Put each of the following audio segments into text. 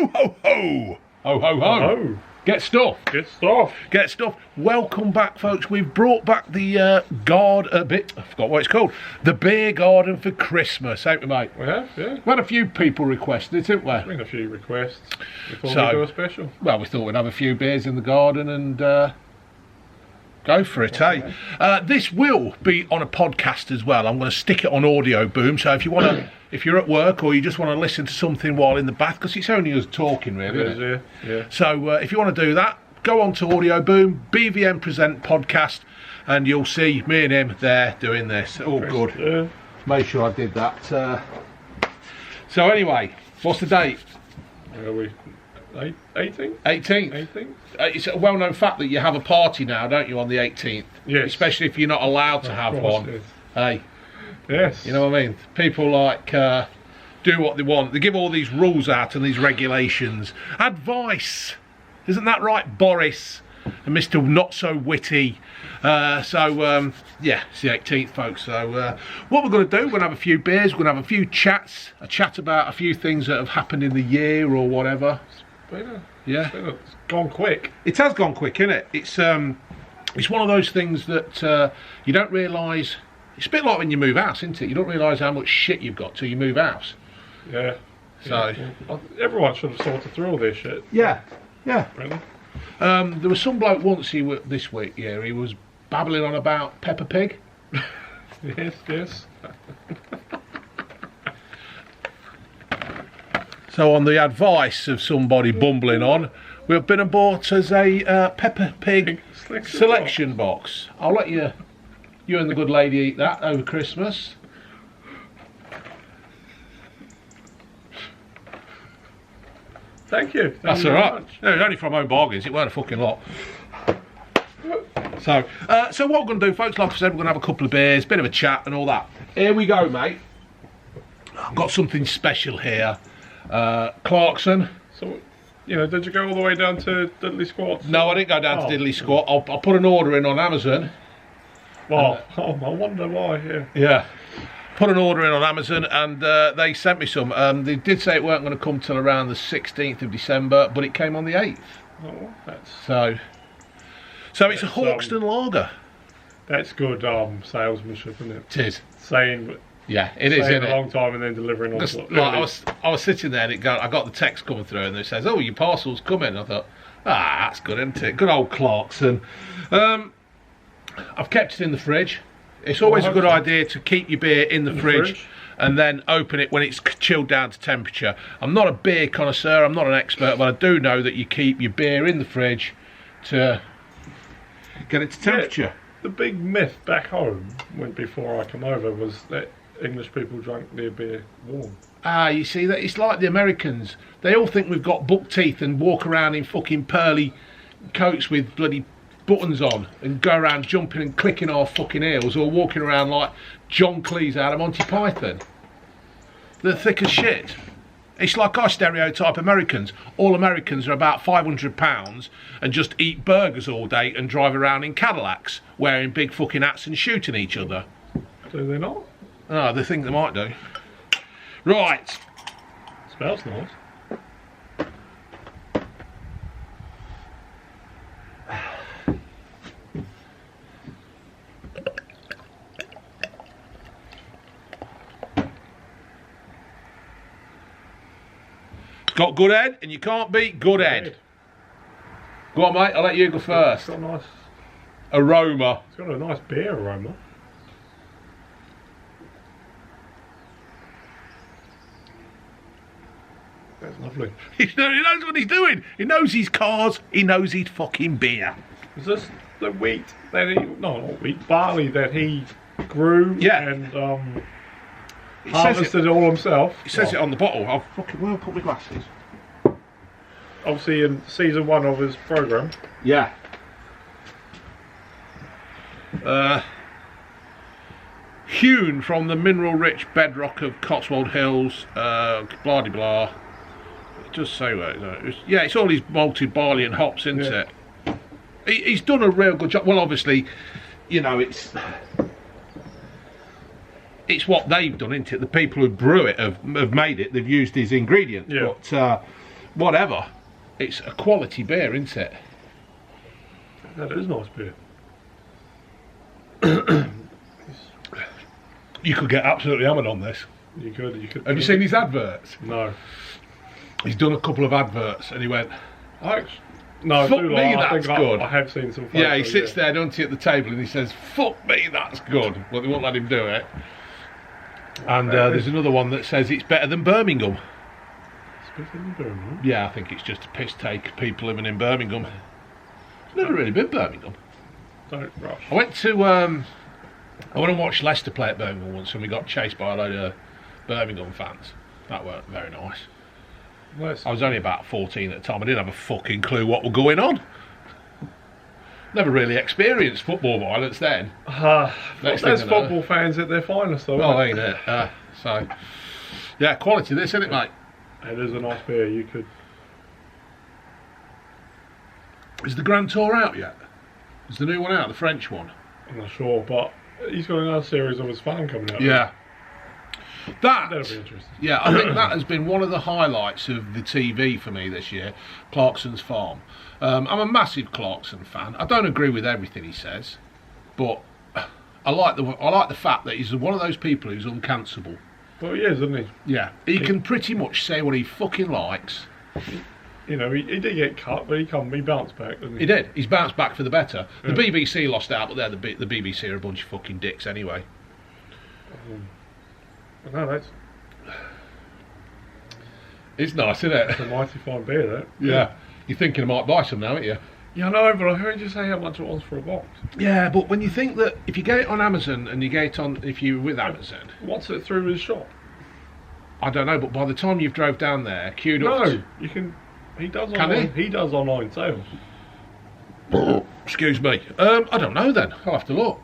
Ho, ho, ho! Ho, ho, ho! Oh, Get stuffed. good stuff. Get stuffed. Welcome back, folks. We've brought back the I forgot what it's called. The beer garden for Christmas, haven't we, mate? We have, yeah. We had a few people requested it, haven't we? Been a few requests. We thought So- we'd do a special. Well, we thought we'd have a few beers in the garden and go for it, eh? This will be on a podcast as well. I'm going to stick it on audio boom. So if you want to, if you're at work or you just want to listen to something while in the bath, because it's only us talking, really. It Isn't it? is, yeah. So if you want to do that, go on to Audio Boom, BVM Present Podcast, and you'll see me and him there doing this. All good. Yeah. Make sure I did that. So anyway, what's the date? Are we 18th? 18th. 18th? It's a well-known fact that you have a party now, don't you, on the 18th? Yes. Especially if you're not allowed to have Of course one. it is. Hey, Yes. you know what I mean? People like do what they want. They give all these rules out and these regulations. Advice. Isn't that right, Boris? And Mr. Not So Witty. Yeah, it's the 18th, folks. So what we're going to do, we're going to have a few beers, we're going to have a few chats, a chat about a few things that have happened in the year or whatever. Yeah. It's gone quick. It has gone quick, isn't it? It's one of those things that you don't realise. It's a bit like when you move house, isn't it? You don't realise how much shit you've got till you move house. Yeah. So Everyone should have sorted through all this shit. yeah. Really? There was some bloke once this week. Yeah, he was babbling on about Peppa Pig. Yes. So on the advice of somebody bumbling on, we've been and bought us a Peppa Pig selection box. I'll let you and the good lady eat that over Christmas. Thank you. Thank That's you all very right. much. No, it was only from Home Bargains. It weren't a fucking lot. So what we're going to do, folks, like I said, we're going to have a couple of beers, bit of a chat and all that. Here we go, mate. I've got something special here. Clarkson. So, did you go all the way down to Diddley Squat? No, I didn't go down to Diddley Squat. I'll put an order in on Amazon. Well, I wonder why, yeah. Yeah. Put an order in on Amazon and they sent me some. They did say it weren't going to come till around the 16th of December, but it came on the 8th. Oh, that's So it's a Hawkston lager. That's good salesmanship, isn't it? It is. Saying Yeah, it is, saying isn't a it? long time and then delivering on Just, like, I was sitting there and I got the text coming through and it says, "Oh, your parcel's coming." I thought, that's good, isn't it? Good old Clarkson. I've kept it in the fridge. It's always a good idea to keep your beer in the fridge and then open it when it's chilled down to temperature. I'm not a beer connoisseur, I'm not an expert, but I do know that you keep your beer in the fridge to get it to temperature. Yeah, the big myth back home, before I come over, was that English people drank their beer warm. You see, that it's like the Americans. They all think we've got buck teeth and walk around in fucking pearly coats with bloody buttons on and go around jumping and clicking our fucking heels, or walking around like John Cleese out of Monty Python. They're thick as shit. It's like I stereotype Americans. All Americans are about 500 pounds and just eat burgers all day and drive around in Cadillacs wearing big fucking hats and shooting each other. Do they not? Oh, they think they might do. Right. Smells nice. Got good head, and you can't beat good head. Go on, mate. I'll let you go first. It's got a nice Aroma. It's got a nice beer aroma. That's lovely. He knows what he's doing. He knows his cars. He knows his fucking beer. Is this the wheat that not wheat, barley that he grew and harvested it all himself? It says it on the bottle. I'll fucking put my glasses. Obviously in season 1 of his programme. Yeah. Hewn from the mineral-rich bedrock of Cotswold Hills, blah de blah. It does say that. It's all these malted barley and hops, isn't it? He's done a real good job. Well, obviously, it's what they've done, isn't it? The people who brew it have made it. They've used his ingredients. Yeah. But whatever. It's a quality beer, isn't it? That is nice beer. You could get absolutely hammered on this. You could. Have you seen his adverts? No. He's done a couple of adverts and he went, No, fuck me, that's good. I have seen some photos, yeah, he sits there, doesn't he, at the table and he says, fuck me, that's good. Well, they won't let him do it. And there's another one that says it's better than Birmingham. It's better than Birmingham? Yeah, I think it's just a piss take, people living in Birmingham. I've never really been Birmingham. Don't rush. I went and watched Leicester play at Birmingham once and we got chased by a load of Birmingham fans. That weren't very nice. I was only about 14 at the time. I didn't have a fucking clue what was going on. Never really experienced football violence then. There's football fans at their finest though. Oh, ain't it? So, yeah, quality this, isn't it, mate? It is a nice beer. You could. Is the Grand Tour out yet? Is the new one out, the French one? I'm not sure, but he's got another series of his fan coming out. Yeah. That'll be interesting. Yeah, I think that has been one of the highlights of the TV for me this year, Clarkson's Farm. I'm a massive Clarkson fan. I don't agree with everything he says, but I like the fact that he's one of those people who's uncancelable. Well, he is, isn't he? Yeah, he can pretty much say what he fucking likes. You know, he did get cut, but he bounced back, didn't he? He did. He's bounced back for the better. The BBC lost out, but the BBC are a bunch of fucking dicks anyway. No, that's... It's nice, isn't it? It's a mighty fine beer, that. Yeah. You're thinking I might buy some now, aren't you? Yeah, I know, but I heard you say how much it was for a box. Yeah, but when you think that if you get it on Amazon and you get it on, if you're with Amazon... What's it through his shop? I don't know, but by the time you've drove down there, queued up... No, you can... He does online sales. Excuse me. I don't know then. I'll have to look.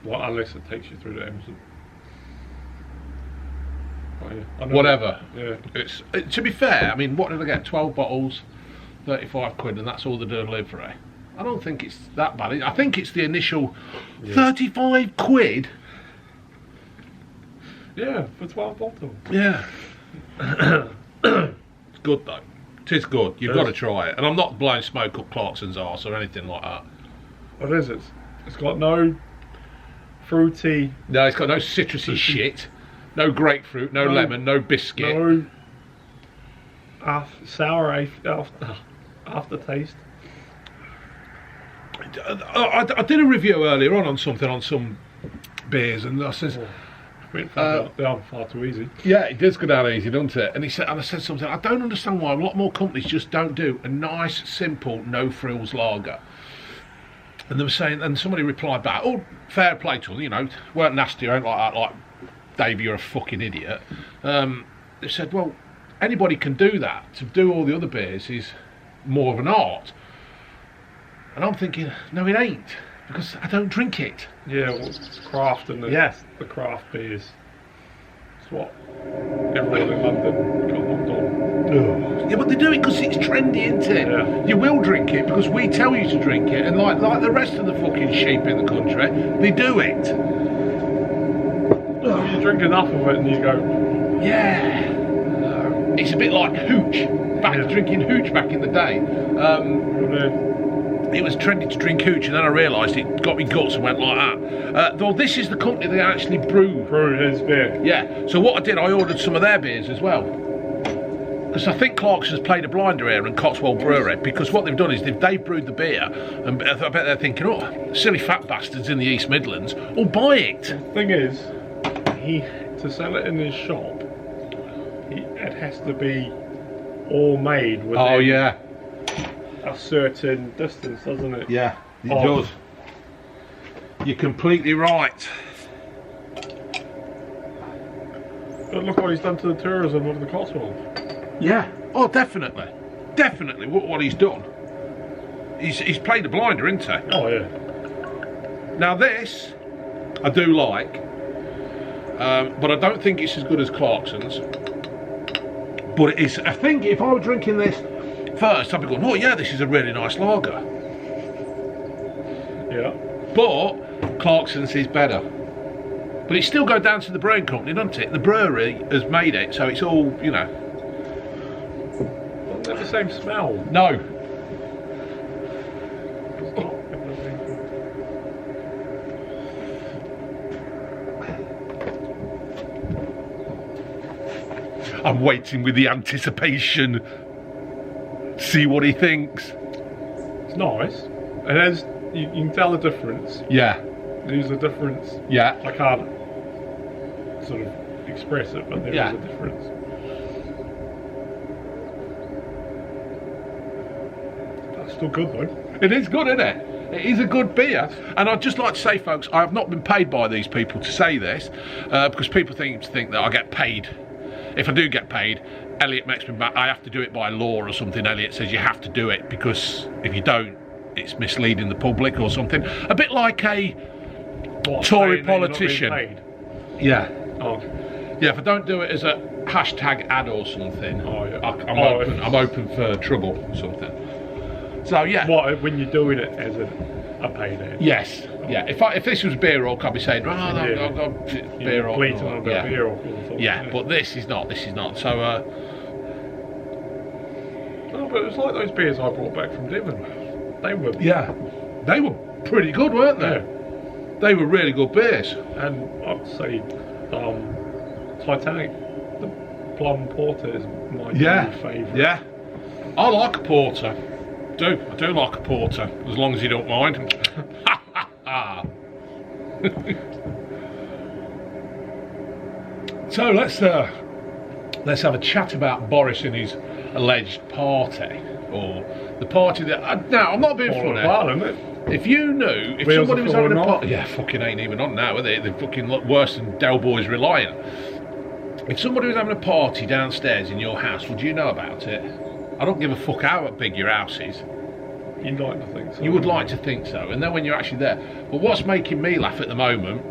Well, unless it takes you through to Amazon. Oh, yeah. Whatever. Yeah. To be fair, I mean, what did I get? 12 bottles, 35 quid, and that's all the delivery. I don't think it's that bad. I think it's the initial 35 quid. Yeah, for 12 bottles. Yeah. It's good though. It is good. You've got to try it. And I'm not blowing smoke up Clarkson's arse or anything like that. What is it? It's got no fruity... No, it's got no citrusy shit. No grapefruit, no lemon, no biscuit. No sour aftertaste. I did a review earlier on some beers, and I says... They are far too easy. Yeah, it does go down easy, doesn't it? And I said something. I don't understand why a lot more companies just don't do a nice, simple, no frills lager. And they were saying, and somebody replied back, "Oh, fair play to them, you know, weren't nasty or anything like that. Like, Dave, you're a fucking idiot." They said, "Well, anybody can do that. To do all the other beers is more of an art." And I'm thinking, no, it ain't, because I don't drink it. Yeah, well, it's craft and the craft beers. It's what everyone in London got locked on. Yeah, but they do it because it's trendy, isn't it? Yeah. You will drink it because we tell you to drink it, and like the rest of the fucking sheep in the country, they do it. You drink enough of it and you go... Yeah. It's a bit like hooch. Drinking hooch back in the day. It was trendy to drink hooch, and then I realised it got me guts and went like that. Though this is the company that actually brew his beer. Yeah. So what I did, I ordered some of their beers as well. Because I think Clarkson's played a blinder here and Cotswold Brewery, because what they've done is they've brewed the beer, and I bet they're thinking, oh, silly fat bastards in the East Midlands, will buy it. The thing is, to sell it in his shop, it has to be all made within a certain distance, doesn't it? Yeah, it does. You're completely right. But look what he's done to the tourism of the Cotswolds. Yeah. Oh, definitely. Definitely what he's done. He's played a blinder, isn't he? Oh, yeah. Now this, I do like. But I don't think it's as good as Clarkson's. But it is. I think if I were drinking this first, I'd be going, oh yeah, this is a really nice lager. Yeah. But Clarkson's is better. But it still goes down to the brewing company, doesn't it? The brewery has made it, so it's all, you know. that the same smell? No. It's not. I'm waiting with the anticipation. See what he thinks. It's nice. It has. You can tell the difference. Yeah. There's a difference. Yeah. I can't sort of express it, but there is a difference. That's still good though. It is good, isn't it? It is a good beer, and I'd just like to say, folks, I have not been paid by these people to say this, because people think that I get paid. If I do get paid, Elliot makes me back. I have to do it by law or something. Elliot says you have to do it because if you don't, it's misleading the public or something. A bit like a Tory politician. Yeah. Oh. Yeah. If I don't do it as a hashtag ad or something, I'm open for trouble or something. So yeah. What when you're doing it as a paid ad? Yes. Yeah. If this was beer orc, I'd be saying, I've got beer orc. Beer orc. Yeah. But this is not. So. No, but it's like those beers I brought back from Devon. They were. Yeah. They were pretty good, weren't they? Yeah. They were really good beers. And I'd say Titanic, the plum porter is my new favourite. Yeah. I like a porter. I do like a porter, as long as you don't mind. So let's have a chat about Boris and his alleged party, or the party that. Now I'm not being funny. If you knew, if somebody was having a party, yeah, fucking ain't even on now, are they? They fucking look worse than Del Boy's Reliant. If somebody was having a party downstairs in your house, would you know about it? I don't give a fuck how big your house is. You'd like to think so. You would like to think so, and then when you're actually there. But what's making me laugh at the moment,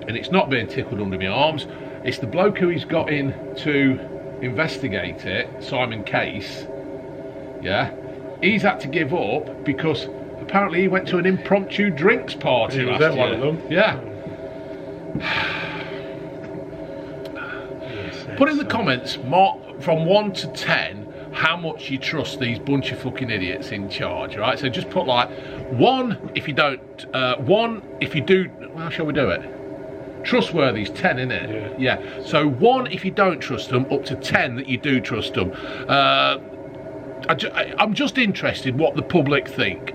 and it's not being tickled under my arms, it's the bloke who he's got in to investigate it, Simon Case. Yeah, he's had to give up because apparently he went to an impromptu drinks party last year. Was that one of them? Yeah. Put in the comments, Mark, from 1 to 10, how much you trust these bunch of fucking idiots in charge, right? So just put like 1 if you don't, 1 if you do. How shall we do it? Trustworthy is 10, isn't it? Yeah. So 1 if you don't trust them, up to 10 that you do trust them. I'm just interested what the public think.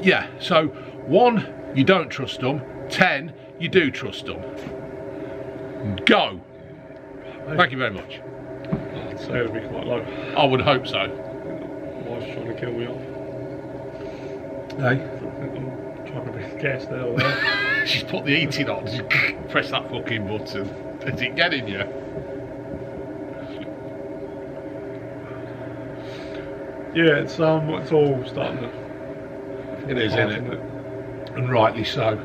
Yeah. So 1 you don't trust them, 10 you do trust them. Go. Thank you very much. I'd say it'll be quite low. I would hope so. Wife's trying to kill me off. Hey? I'm trying to be gassed out there. She's put the heating on. Just press that fucking button. Is it getting you? Yeah, it's all starting to. It is, isn't it? And rightly so.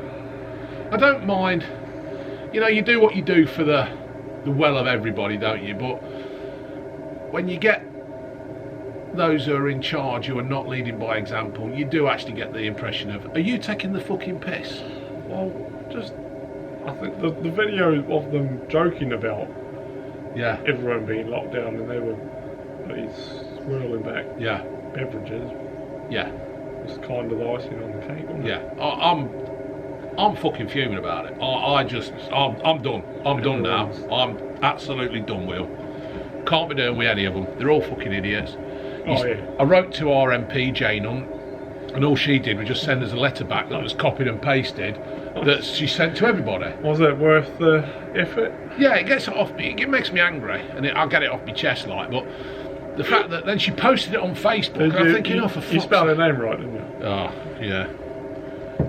I don't mind. You know, you do what you do for the well of everybody, don't you? But when you get those who are in charge who are not leading by example, you do actually get the impression of, are you taking the fucking piss? Well, I think the video of them joking about everyone being locked down and they were swirling back beverages. Yeah. It's kind of the icing on the cake, wasn't it? Yeah. I'm fucking fuming about it. I'm done. I'm done now. I'm absolutely done with them. Can't be doing with any of them. They're all fucking idiots. I wrote to our MP, Jane Hunt, and all she did was just send us a letter back that was copied and pasted that she sent to everybody. Was it worth the effort? Yeah, it gets it off me. It makes me angry, and I'll get it off my chest, like. But the fact that then she posted it on Facebook, I'm thinking, for fuck's sake. You spelled her name right, didn't you? Oh, yeah.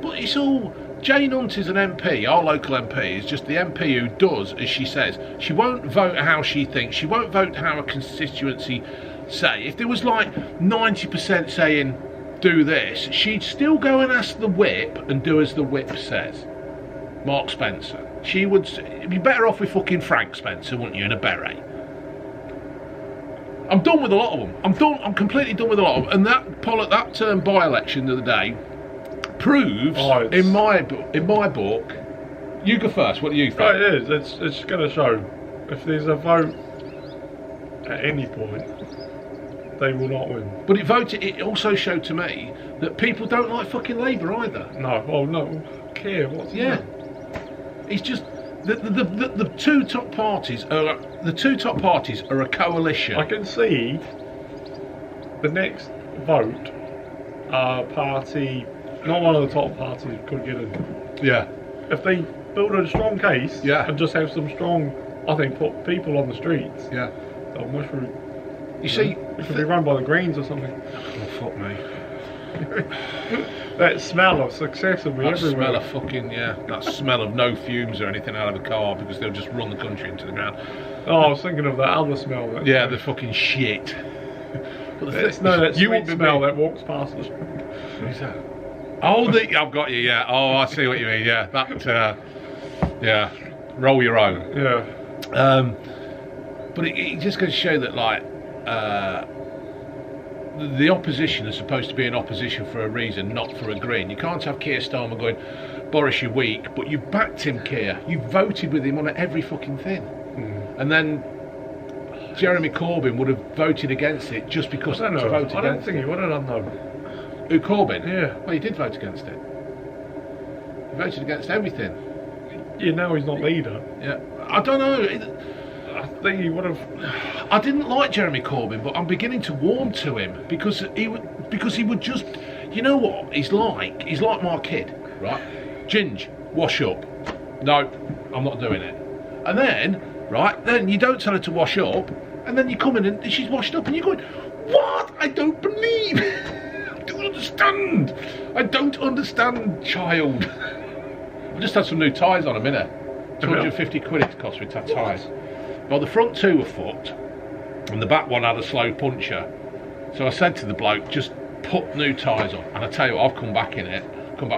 But it's all. Jane Hunt is an MP, our local MP, is just the MP who does as she says. She won't vote how she thinks. She won't vote how a constituency say. If there was like 90% saying do this, she'd still go and ask the whip and do as the whip says. Mark Spencer. She would be better off with fucking Frank Spencer, wouldn't you, in a beret? I'm done with a lot of them. I'm completely done with a lot of them. And that by-election the other day proves, in my book, you go first. What do you think? It is. It's going to show if there's a vote at any point, they will not win. But it also showed to me that people don't like fucking Labour either. No, well, no, care what's It's just the two top parties are a coalition. I can see the next vote, party, not one of the top parties could get in. Yeah. If they build a strong case, and just have some strong, I think, put people on the streets. Yeah. They'll mushroom. You see, it could be run by the Greens or something. Oh fuck me. That smell of success will be That everywhere. smell of fucking that smell of no fumes or anything out of the car because they'll just run the country into the ground. Oh, I was thinking of that other smell. The fucking shit. That sweet smell that walks past us. Who's that? Oh, I've got you. Yeah. Oh, I see what you mean. Yeah, that. Roll your own. Yeah. But it just goes to show that the opposition is supposed to be an opposition for a reason, not for agreeing. You can't have Keir Starmer going, Boris, you're weak, but you backed him, Keir. You voted with him on every fucking thing. And then Jeremy Corbyn would have voted against it just because I don't think he would have done though. Who, Corbyn? Yeah. Well, he did vote against it. He voted against everything. You know he's not leader. Yeah. I don't know. I think he would have. I didn't like Jeremy Corbyn, but I'm beginning to warm to him because he would just, you know what? He's like my kid, right? Ginge, wash up. No, I'm not doing it. And then, then you don't tell her to wash up, and then you come in and she's washed up, and you're going, what? I don't believe. I don't understand, child. I just had some new tyres on a minute. 250 quid it cost me to have tyres. Well, the front two were fucked, and the back one had a slow puncture. So I said to the bloke, just put new tyres on. And I tell you what, I've come back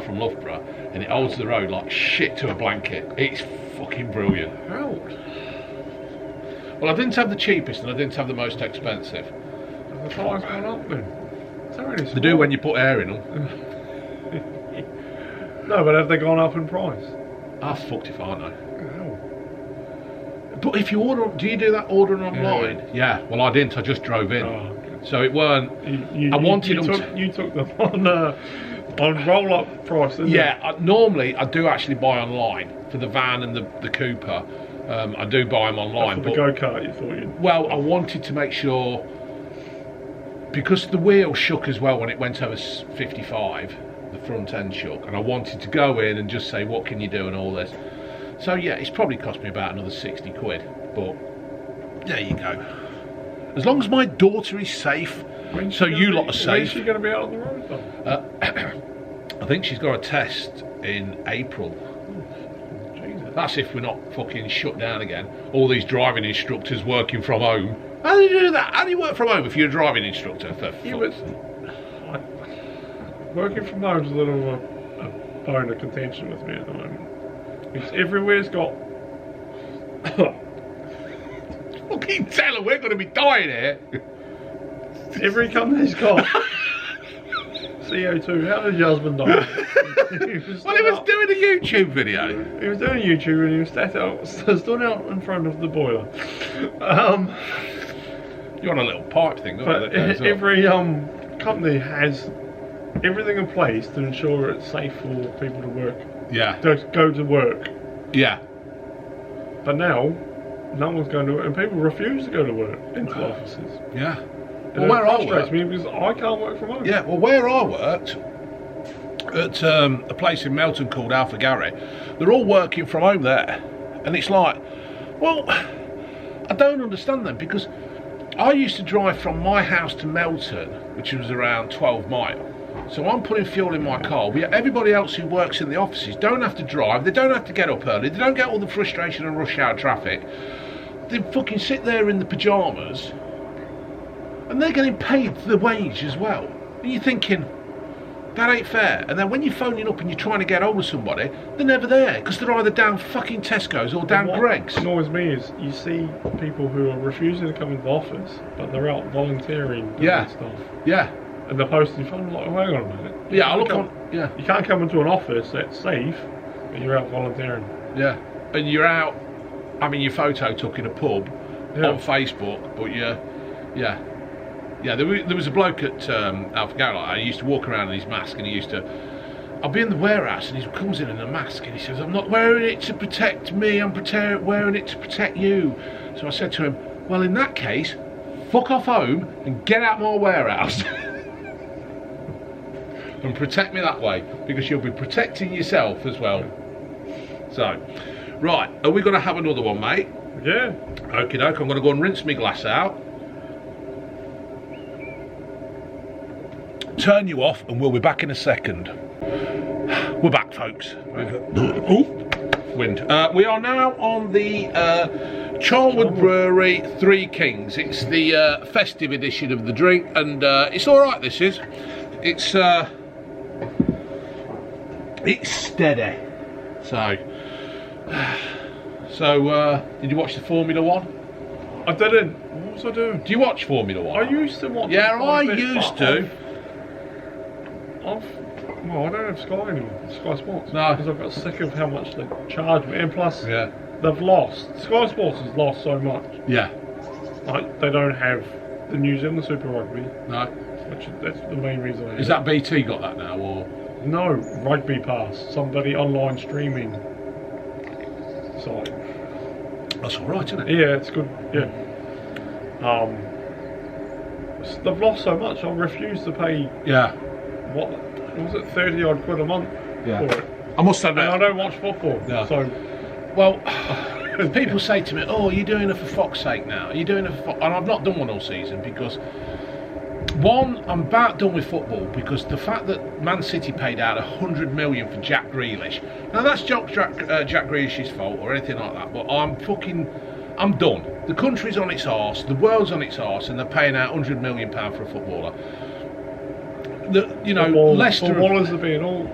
from Loughborough, and it holds the road like shit to a blanket. It's fucking brilliant. How? Well, I didn't have the cheapest, and I didn't have the most expensive. The tyres gone up then? They do when you put air in them. No, but have they gone up in price? Ah, fucked if I know. But if you order, do you do that ordering online? Yeah. Well, I didn't. I just drove in. Oh, okay. So it weren't. You took them on roll-up price. Didn't you? Normally I do actually buy online for the van and the Cooper. I do buy them online. For the go-kart, you thought you'd. Well, I wanted to make sure because the wheel shook as well when it went over 55. The front end shook, and I wanted to go in and just say, what can you do and all this. So yeah, it's probably cost me about another 60 quid, but there you go. As long as my daughter is safe, so you lot are safe. When's she going to be out on the road though? I think she's got a test in April. Jesus. That's if we're not fucking shut down again. All these driving instructors working from home. How do you do that? How do you work from home if you're a driving instructor? Working from home is a little a bone of contention with me at the moment. Because everywhere's got. Fucking tell her we're going to be dying here. Every company's got CO2. How did your husband die? He was doing a YouTube video. He was doing YouTube and he was stood out in front of the boiler. You're on a little pipe thing, but every company has everything in place to ensure it's safe for people to work. Yeah. To go to work. Yeah. But now, no one's going to work, and people refuse to go to work into offices. Yeah. Well, where I work, me because I can't work from home. Yeah. Well, where I worked at a place in Melton called Alpha Gary, they're all working from home there, and it's like, well, I don't understand them because I used to drive from my house to Melton, which was around 12 miles. So I'm putting fuel in my car. Everybody else who works in the offices don't have to drive. They don't have to get up early. They don't get all the frustration and rush hour traffic. They fucking sit there in the pyjamas, and they're getting paid the wage as well. And you're thinking, that ain't fair. And then when you're phoning up and you're trying to get hold of somebody, they're never there because they're either down fucking Tesco's or down Greggs. What annoys me is you see people who are refusing to come into the office, but they're out volunteering doing stuff. Yeah. And they're posting phone like, hang on a minute. Yeah, I look on. Yeah. You can't come into an office that's safe, but you're out volunteering. Yeah. And you're out having your photo took in a pub, on Facebook, but yeah. There was a bloke at Alpha Gala. He used to walk around in his mask, and he used to. I'll be in the warehouse, and he comes in a mask, and he says, "I'm not wearing it to protect me. I'm wearing it to protect you." So I said to him, "Well, in that case, fuck off home and get out my warehouse." And protect me that way, because you'll be protecting yourself as well. So, right, are we going to have another one, mate? Yeah. Okie doke, I'm going to go and rinse my glass out. Turn you off, and we'll be back in a second. We're back, folks. Wind. We are now on the Charlwood Brewery Three Kings. It's the festive edition of the drink, and it's all right. This is. It's steady. So, did you watch the Formula One? I didn't. What was I doing? Do you watch Formula One? I used to watch. Yeah, I used to. Well, I don't have Sky anymore. Sky Sports. No. Because I've got sick of how much they charge me, and plus, yeah, they've lost. Sky Sports has lost so much. Yeah. Like, they don't have the New Zealand Super Rugby. No. Which that's the main reason. Is that BT got that now, or? No, Rugby Pass. Somebody online streaming site. That's all right, isn't it? Yeah, it's good. Yeah. They've lost so much. I refuse to pay. Yeah. What was it? 30 odd quid a month. Yeah. For it. I must admit, and I don't watch football. No. So, well, people say to me, "Oh, you're doing it for fuck's sake now. You're doing it for," and I've not done one all season because. One, I'm about done with football because the fact that Man City paid out 100 million for Jack Grealish. Now that's Jack Grealish's fault or anything like that, but I'm done. The country's on its arse, the world's on its arse, and they're paying out 100 million pound for a footballer. Leicester. Footballers are being all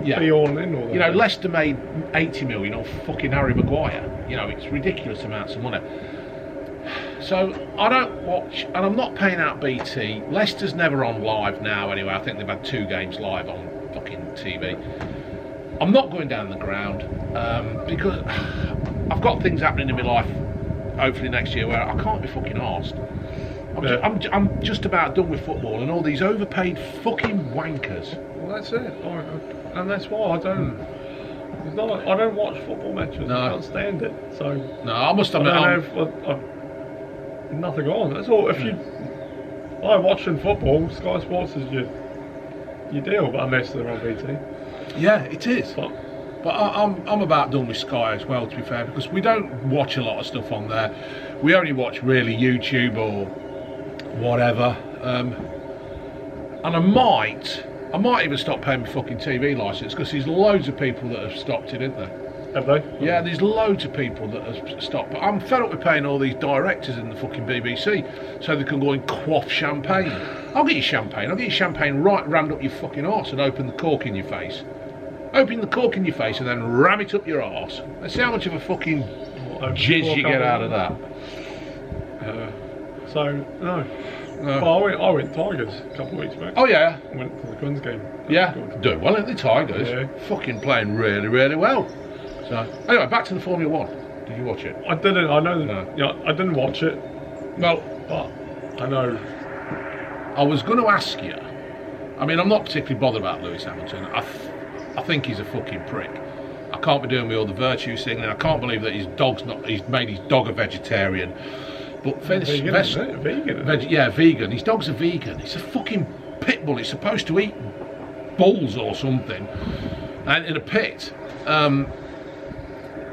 in all. Leicester made 80 million off fucking Harry Maguire. It's ridiculous amounts of money. So I don't watch, and I'm not paying out BT. Leicester's never on live now anyway. I think they've had 2 games live on fucking TV. I'm not going down the ground because I've got things happening in my life, hopefully next year, where I can't be fucking arsed. I'm just about done with football and all these overpaid fucking wankers. Well, that's it. And that's why I don't. I don't watch football matches. No. I can't stand it. So no, I must admit, I have nothing on. That's all. If you like watching football, Sky Sports is your deal, but unless they're on BT. Yeah, it is. But I'm about done with Sky as well, to be fair, because we don't watch a lot of stuff on there. We only watch really YouTube or whatever. And I might even stop paying my fucking TV licence because there's loads of people that have stopped it, isn't there? Have they? Yeah, there's loads of people that have stopped. But I'm fed up with paying all these directors in the fucking BBC so they can go and quaff champagne. I'll get you champagne. I'll get you champagne right rammed up your fucking arse and open the cork in your face. Open the cork in your face and then ram it up your arse. Let's see how much of a fucking jizz you get out of that. No. Well, I went Tigers a couple of weeks back. Oh yeah. I went to the Quins game. Yeah. Doing well at the Tigers. Yeah. Fucking playing really, really well. So anyway, back to the Formula One. Did you watch it? I didn't. I know. No. I didn't watch it. Well, but I know. I was going to ask you. I mean, I'm not particularly bothered about Lewis Hamilton. I think he's a fucking prick. I can't be doing with all the virtue signaling. I can't believe that he's made his dog a vegetarian. But vegan. Yeah, vegan. His dog's a vegan. He's a fucking pit bull. He's supposed to eat bulls or something, and in a pit.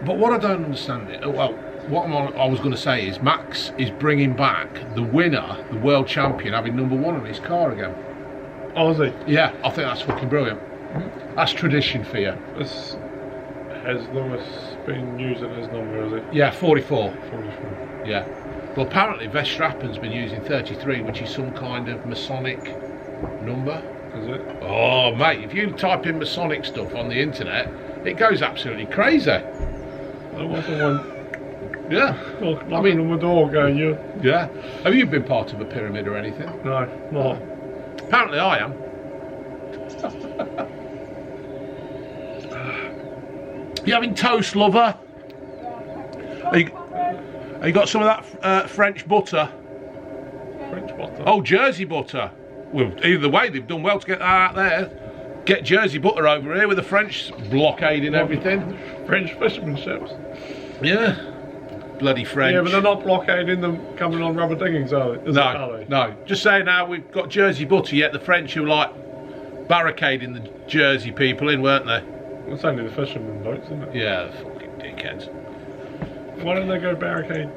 But what I don't understand I was going to say is Max is bringing back the winner, the world champion, having number 1 on his car again. Oh, is he? Yeah, I think that's fucking brilliant. Mm-hmm. That's tradition for you. Has Lewis been using his number, has he? Yeah, 44. 44. Yeah. Well, apparently Verstappen's been using 33, which is some kind of Masonic number. Is it? Oh, mate, if you type in Masonic stuff on the internet, it goes absolutely crazy. I want someone. Yeah. Knocking on my door going, you. Yeah. Have you been part of a pyramid or anything? No, not. Apparently I am. You having toast, lover? Have you got some of that French butter? French butter? Oh, Jersey butter. Well, either way, they've done well to get that out there. Get Jersey butter over here with the French blockading everything. French fisherman ships. Yeah. Bloody French. Yeah, but they're not blockading them coming on rubber dingings, are they? No, no. Just saying now, we've got Jersey butter, yet the French were like barricading the Jersey people in, weren't they? Well, it's only the fishermen boats, isn't it? Yeah, the fucking dickheads. Why don't they go barricade?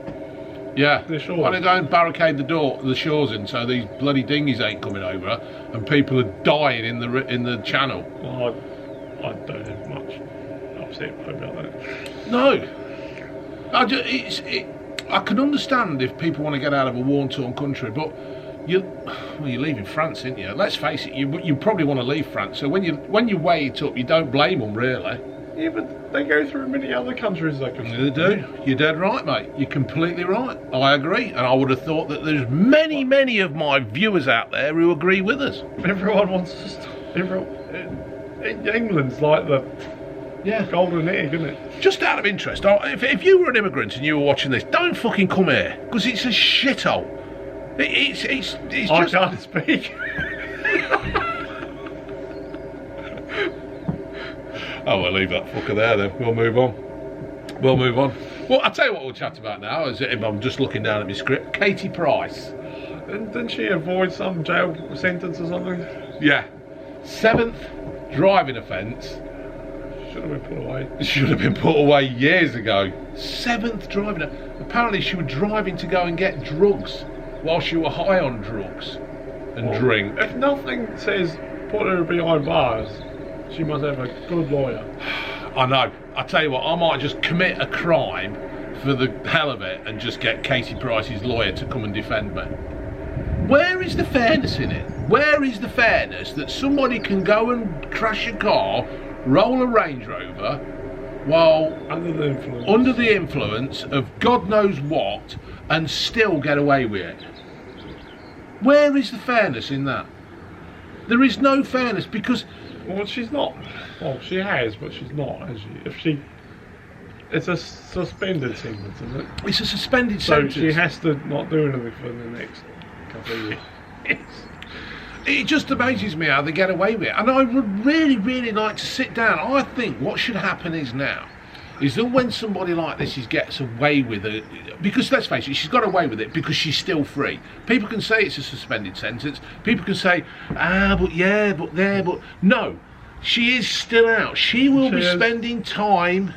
Yeah. The shores? Why don't they go and barricade the shores in so these bloody dinghies ain't coming over and people are dying in the channel? Well, I don't have much upset about that. No. I can understand if people want to get out of a war-torn country, but you're leaving France, aren't you? Let's face it, you probably want to leave France. So when you weigh it up, you don't blame them, really. Yeah, but they go through many other countries they can. They do. You're dead right, mate. You're completely right. I agree, and I would have thought that there's many of my viewers out there who agree with us. Everyone wants to stop. England's like the golden egg, isn't it? Just out of interest, if you were an immigrant and you were watching this, don't fucking come here, because it's a shithole. It's I just... can't speak. Oh, we'll leave that fucker there then. We'll move on. Well, I'll tell you what we'll chat about now, is if I'm just looking down at my script. Katie Price. Didn't she avoid some jail sentence or something? Yeah. 7th driving offence. Should have been put away. Should have been put away years ago. 7th driving. Apparently she was driving to go and get drugs while she were high on drugs and drink. If nothing says put her behind bars, she must have a good lawyer. I know. I tell you what, I might just commit a crime for the hell of it and just get Katie Price's lawyer to come and defend me. Where is the fairness in it? Where is the fairness that somebody can go and crash a car, roll a Range Rover, while under the influence of God knows what, and still get away with it? Where is the fairness in that? There is no fairness, because... Well, she's not. Well, she has, but she's not, has she? It's a suspended sentence, isn't it? It's a suspended sentence. So she has to not do anything for the next couple of years. It just amazes me how they get away with it. And I would really like to sit down. I think what should happen is that when somebody like this gets away with it, because let's face it, she's got away with it because she's still free. People can say it's a suspended sentence. People can say, but no, she is still out. She will be spending time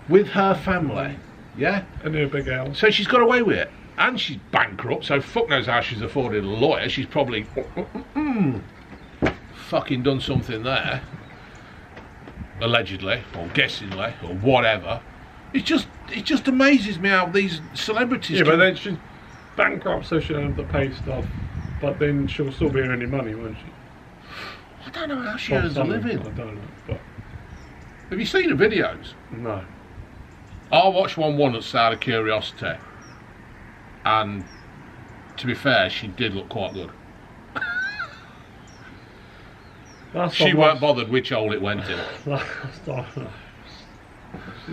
with her family, yeah? And her big house. So she's got away with it. And she's bankrupt, so fuck knows how she's afforded a lawyer. She's probably fucking done something there. Allegedly, or guessingly, or whatever. It just amazes me how these celebrities... Yeah, but then she's bankrupt, so she'll have to pay stuff, but then she'll still be earning money, won't she? I don't know how she earns a living. I don't know, but... Have you seen the videos? No. I watched one once out of curiosity, and to be fair, she did look quite good. She weren't bothered which hole it went in. She's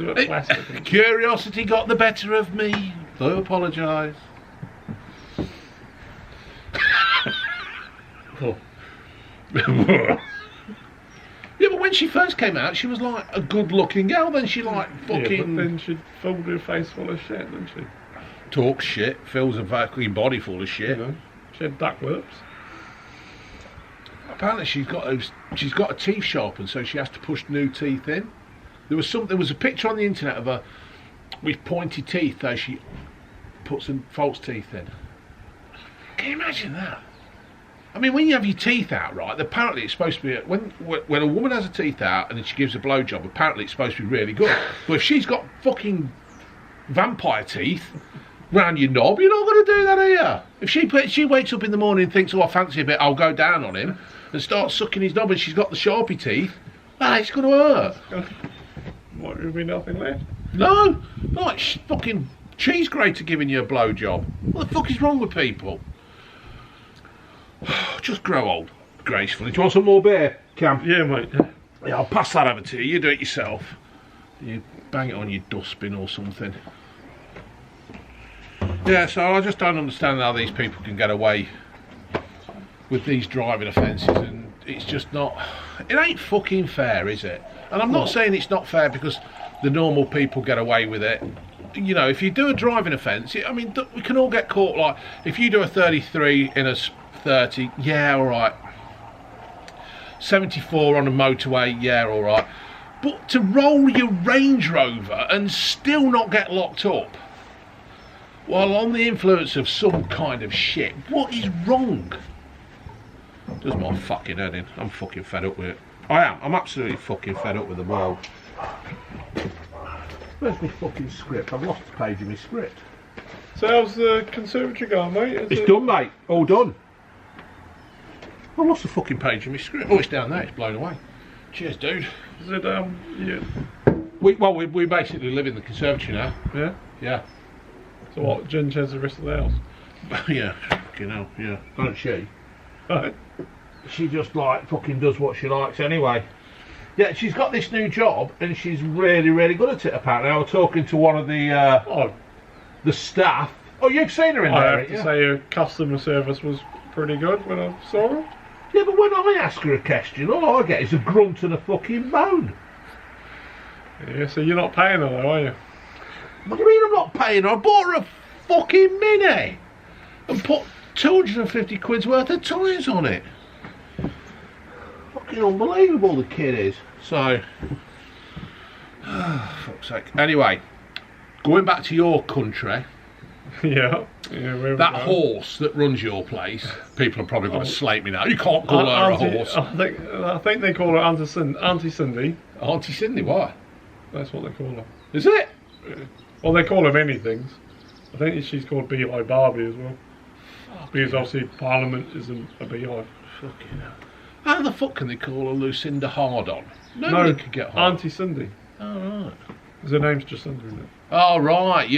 a bit plastic. Curiosity got the better of me. I apologise. Oh. Yeah, but when she first came out, she was like a good-looking girl. Then she like fucking... Yeah, but then she filled her face full of shit, didn't she? Talks shit, fills her fucking body full of shit. You know, she had duck lips. Apparently she's got a teeth sharpened, so she has to push new teeth in. There was a picture on the internet of her with pointy teeth, though she put some false teeth in. Can you imagine that? I mean, when you have your teeth out, right? Apparently it's supposed to be when a woman has her teeth out and then she gives a blowjob. Apparently it's supposed to be really good. But if she's got fucking vampire teeth round your knob, you're not going to do that, are you? If she wakes up in the morning and thinks, oh, I fancy a bit, I'll go down on him and start sucking his knob, and she's got the sharpie teeth, well, it's going to hurt. What, there'll be nothing left? No, like fucking cheese grater giving you a blowjob. What the fuck is wrong with people? Just grow old gracefully. Do you want some more beer, Cam? Yeah, mate. Yeah, I'll pass that over to you. You do it yourself. You bang it on your dustbin or something. Yeah, so I just don't understand how these people can get away with these driving offences, and it's just not. It ain't fucking fair, is it? And I'm not saying it's not fair because the normal people get away with it. You know, if you do a driving offence, I mean, we can all get caught. Like, if you do a 33 in a 30, yeah, all right. 74 on a motorway, yeah, all right. But to roll your Range Rover and still not get locked up while on the influence of some kind of shit, what is wrong? Does my fucking head in. I'm fucking fed up with it. I am. I'm absolutely fucking fed up with the world. Where's my fucking script? I've lost the page of my script. So how's the conservatory going, mate? It's done, mate. All done. I lost the fucking page of my script. Oh, it's down there. It's blown away. Cheers, dude. Is it, yeah. We basically live in the conservatory now. Yeah? Yeah. So what, Jen shares the rest of the house? Yeah, fucking hell, yeah. Don't she? Right. She just, like, fucking does what she likes anyway. Yeah, she's got this new job, and she's really, really good at it, apparently. I was talking to one of the staff. Oh, you've seen her in there, I have to say her customer service was pretty good when I saw her. Yeah, but when I ask her a question, all I get is a grunt and a fucking moan. Yeah, so you're not paying her though, are you? What do you mean I'm not paying her? I bought her a fucking Mini and put 250 quid's worth of tyres on it. Fucking unbelievable the kid is. So, fuck's sake. Anyway, going back to your country. Yeah. That horse that runs your place, people are probably going to slate me now. You can't call her a horse. I think they call her Auntie Cindy. Auntie Cindy, why? That's what they call her. Is it? Well, they call her many things. I think she's called Beehive Barbie as well. Because obviously Parliament isn't a beehive. Fucking hell. How the fuck can they call her Lucinda Hardon? Nobody could get Hardon. Auntie Cindy. Oh, right. Because her name's just under it. Oh, right.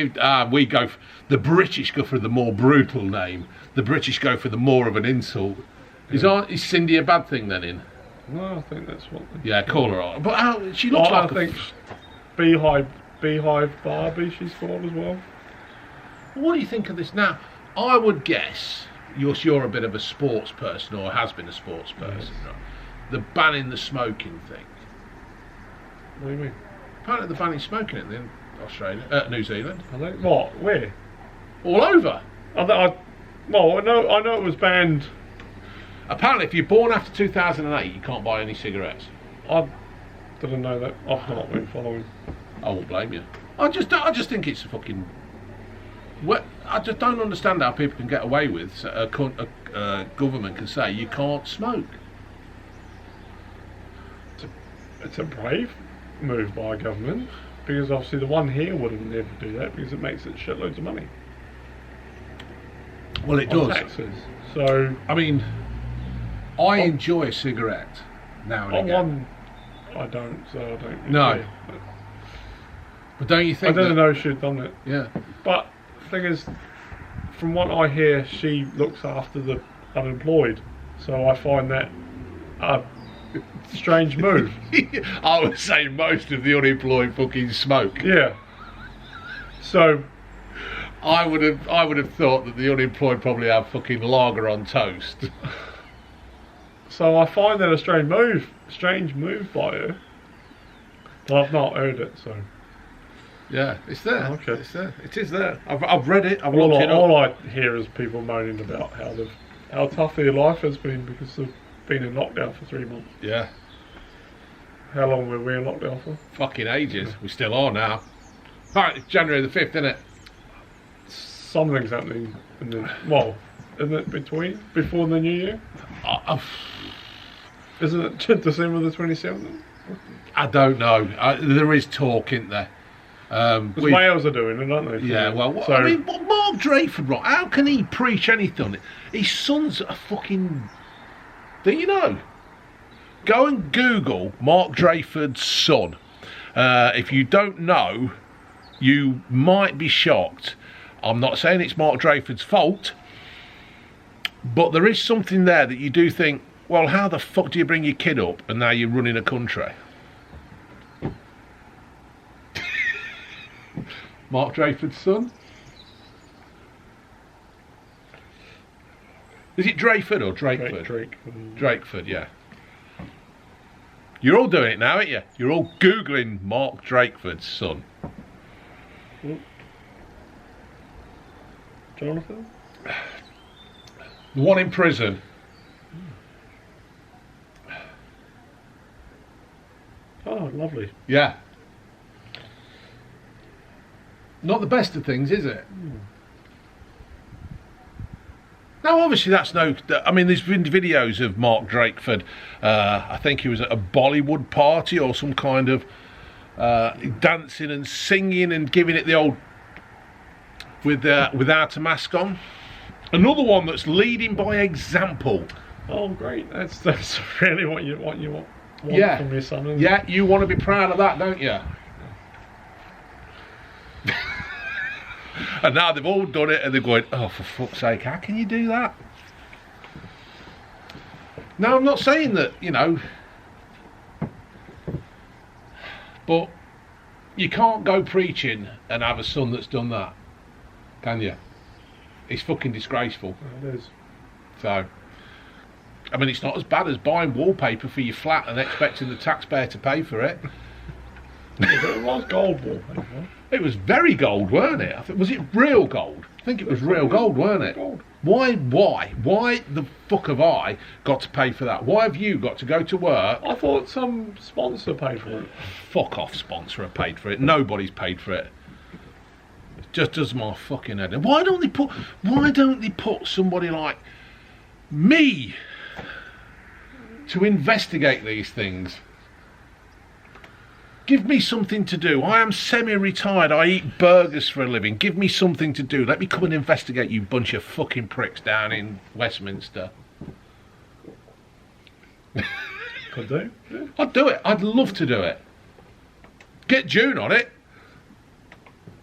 We go. The British go for the more brutal name. The British go for the more of an insult. Yeah. Is Cindy a bad thing then? No, I think that's what. Yeah, call her on. But she looks like. I think Beehive Barbie. She's called as well. What do you think of this now? I would guess you're a bit of a sports person, or has been a sports person. Right? The banning the smoking thing. What do you mean? Apparently they're banning smoking in Australia, New Zealand. I think what? Where? All over. I know it was banned. Apparently, if you're born after 2008, you can't buy any cigarettes. I didn't know that. I've not been following. I won't blame you. I just think it's a fucking. I just don't understand how people can get away with. A government can say you can't smoke. It's a brave move by a government, because obviously the one here wouldn't never do that because it makes it shitloads of money. Well, it does. Taxes. So I mean, I enjoy a cigarette now and again. I don't, so I don't. No. But don't you think? I didn't know she'd done it. Yeah. But the thing is, from what I hear, she looks after the unemployed. So I find that a strange move. I would say most of the unemployed fucking smoke. Yeah. So I would have thought that the unemployed probably have fucking lager on toast. So I find that a strange move by her. But I've not heard it, so. Yeah, it's there. Oh, okay. It's there. It is there. I've read it. I've looked it up. All I hear is people moaning about how tough their life has been because they've been in lockdown for 3 months. Yeah. How long were we in lockdown for? Fucking ages. We still are now. Alright, it's January the 5th, isn't it? Something's happening isn't it before the new year? Isn't it December the 27th? I don't know. There is talk, isn't there? Wales are doing it, aren't they? Yeah, well, I mean, Mark Drayford, right? How can he preach anything? His son's a fucking. Do you know? Go and Google Mark Drayford's son. If you don't know, you might be shocked. I'm not saying it's Mark Drayford's fault, but there is something there that you do think, well, how the fuck do you bring your kid up and now you're running a country? Mark Drayford's son? Is it Drayford or Drakeford? Drakeford. Drakeford, yeah. You're all doing it now, aren't you? You're all Googling Mark Drakeford's son. Jonathan? The one in prison. Oh, lovely. Yeah. Not the best of things, is it? Now, obviously, that's no... I mean, there's been videos of Mark Drakeford. I think he was at a Bollywood party or some kind of dancing and singing and giving it the old... without a mask on. Another one that's leading by example. Oh, great! That's really what you want from your son. Isn't Yeah, you want to be proud of that, don't you? And now they've all done it, and they're going, "Oh, for fuck's sake, how can you do that?" Now, I'm not saying that, you know, but you can't go preaching and have a son that's done that, can you? It's fucking disgraceful. It is. So, I mean, it's not as bad as buying wallpaper for your flat and expecting the taxpayer to pay for it. It was gold wallpaper. It was very gold, weren't it? Was it real gold? I think it was real gold, weren't it? Gold. Why the fuck have I got to pay for that? Why have you got to go to work? I thought some sponsor paid for it. Fuck off, sponsor have paid for it. Nobody's paid for it. It just does my fucking head in. Why don't they put somebody like me to investigate these things? Give me something to do. I am semi-retired. I eat burgers for a living. Give me something to do. Let me come and investigate you bunch of fucking pricks down in Westminster. Could do. Yeah. I'd do it. I'd love to do it. Get June on it.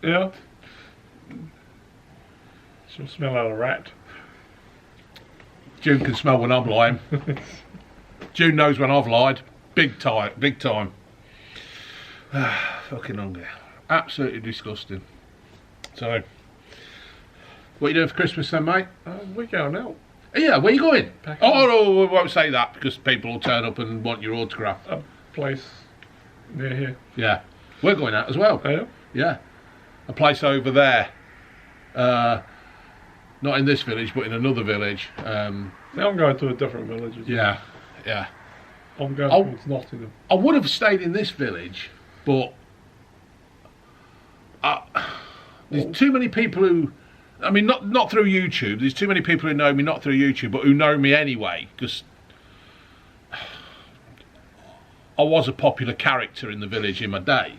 Yeah. She'll smell out a rat. June can smell when I'm lying. June knows when I've lied. Big time. Big time. Fucking hungry. Absolutely disgusting. So, what are you doing for Christmas then, mate? We're going out. Yeah, where are you going? Back Oh, no, we won't say that because people will turn up and want your autograph. A place near here. Yeah, we're going out as well. Oh, yeah? Yeah, a place over there. Not in this village, but in another village. Now I'm going to a different village. Yeah, yeah. I'm going towards Nottingham. I would have stayed in this village, but there's too many people who, I mean, not through YouTube. There's too many people who know me, not through YouTube, but who know me anyway, because I was a popular character in the village in my day.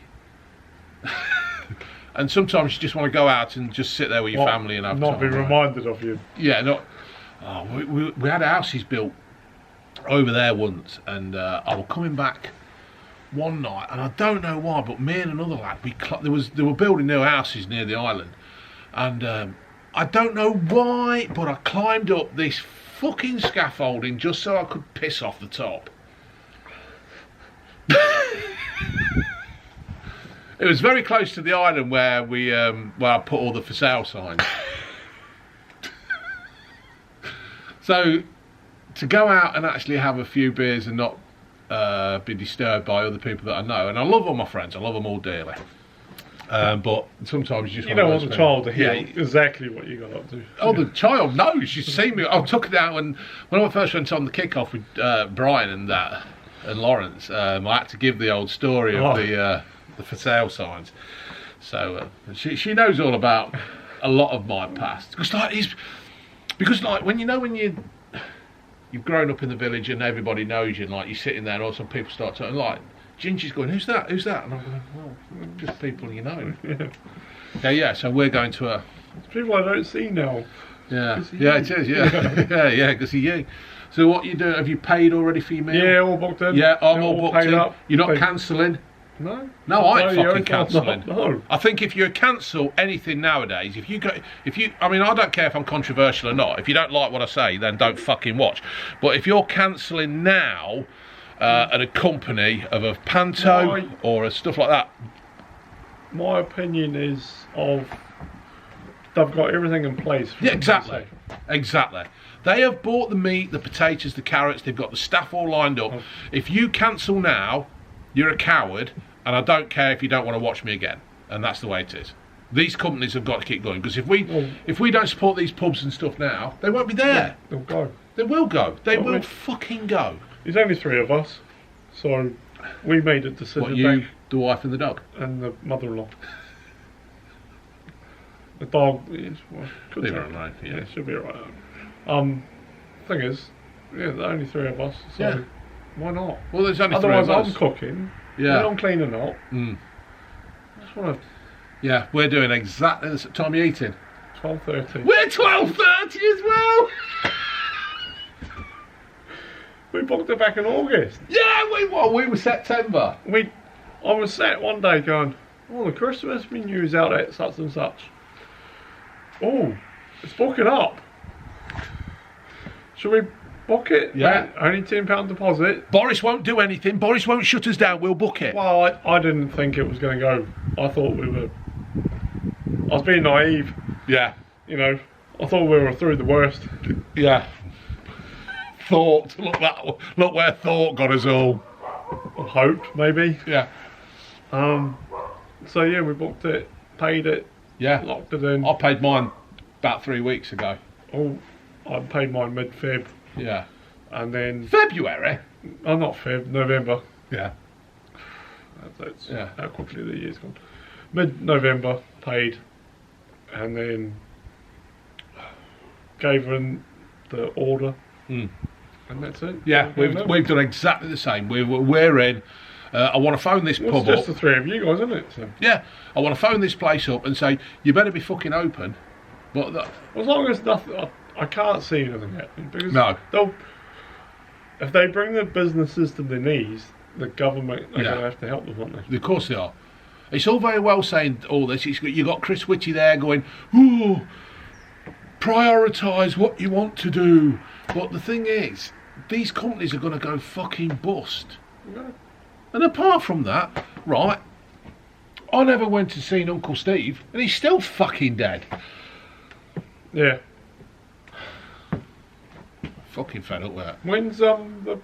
And sometimes you just want to go out and just sit there with your family and have not time. Be reminded of you. Yeah, not. Oh, we had houses built over there once, and I was coming back one night, and I don't know why, but me and another lad, they were building new houses near the island, and I don't know why, but I climbed up this fucking scaffolding just so I could piss off the top. It was very close to the island where where I put all the for sale signs. So to go out and actually have a few beers and not be disturbed by other people that I know, and I love all my friends, I love them all dearly, but sometimes you just don't want the child to hear exactly what you got up to. Oh, the child knows. She's seen me. I took it out when I first went on the kickoff with Brian and Lawrence. I had to give the old story of the for sale signs, so she knows all about a lot of my past. Because when you've grown up in the village and everybody knows you, and like you're sitting there, and all some people start talking, like Gingy's going, "Who's that? Who's that?" And I'm going, "Well, just people you know." Yeah. So we're going to a. It's people I don't see now. Yeah, it is. Yeah, yeah, because of you. So what you do? Have you paid already for your meal? Yeah, all booked in. Yeah, I'm all booked in. Up. You're not cancelling? No. No, I ain't fucking cancelling. No. I think if you cancel anything nowadays, I mean, I don't care if I'm controversial or not. If you don't like what I say, then don't fucking watch. But if you're cancelling now at a company of a panto or a stuff like that, my opinion is of they've got everything in place. Yeah, exactly. Exactly. They have bought the meat, the potatoes, the carrots. They've got the staff all lined up. If you cancel now, you're a coward, and I don't care if you don't want to watch me again. And that's the way it is. These companies have got to keep going, because if we don't support these pubs and stuff now, they won't be there. Yeah, they'll go. They will go. They will fucking go. There's only 3 of us, so we made a decision. What, you, the wife, and the dog? And the mother-in-law. The dog is... Well, leave her alone. Yeah, she'll be alright. Thing is, yeah, there's only 3 of us, so why not? Well, there's only 3 Otherwise, of us. I'm cooking. Yeah. I'm cleaning up. Mm. I just want to... Yeah, we're doing exactly the time you're eating. 12:30. We're 12:30 as well! We booked it back in August. Yeah, we were September. I was sat one day going, oh, the Christmas menu's out at such and such. Oh, it's booking up. Should we book it? Yeah. Only £10 deposit. Boris won't do anything. Boris won't shut us down. We'll book it. Well, I didn't think it was going to go. I thought I was being naive. Yeah. You know, I thought we were through the worst. Yeah. Thought. Look where thought got us all. Or hoped, maybe. Yeah. So yeah, we booked it, paid it. Yeah. Locked it in. I paid mine about 3 weeks ago. Oh, I paid mine mid-Feb. Yeah. And then... February? Oh, not Feb, November. Yeah. That's how quickly the year's gone. Mid-November, paid. And then gave in the order. Mm. And that's it. Yeah, we've done exactly the same. We're in. I want to phone this pub up. It's just the 3 of you guys, isn't it? So. Yeah, I want to phone this place up and say, you better be fucking open. But as long as nothing, I can't see anything happening. Because no. If they bring the businesses to their knees, the government are going to have to help them, aren't they? Of course they are. It's all very well saying all this. You got Chris Whitty there going, ooh, prioritise what you want to do. But the thing is, these companies are going to go fucking bust. Yeah. And apart from that, right, I never went to see Uncle Steve, and he's still fucking dead. Yeah. Fucking fed up with that. When's the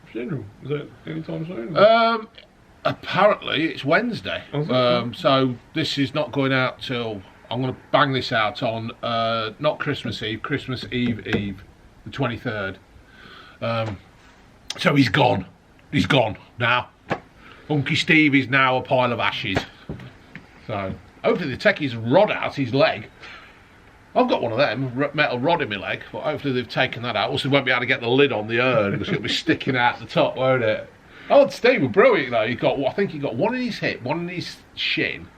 funeral? Is it anytime soon? Apparently it's Wednesday. So this is not going out till, I'm going to bang this out on not Christmas Eve, Christmas Eve, the 23rd. So he's gone. He's gone now. Unky Steve is now a pile of ashes. So hopefully they take his rod out, his leg. I've got one of them, metal rod in my leg, but hopefully they've taken that out. Also, won't be able to get the lid on the urn because it'll be sticking out the top, won't it? Oh, Steve was brilliant though. I think he got one in his hip, one in his shin.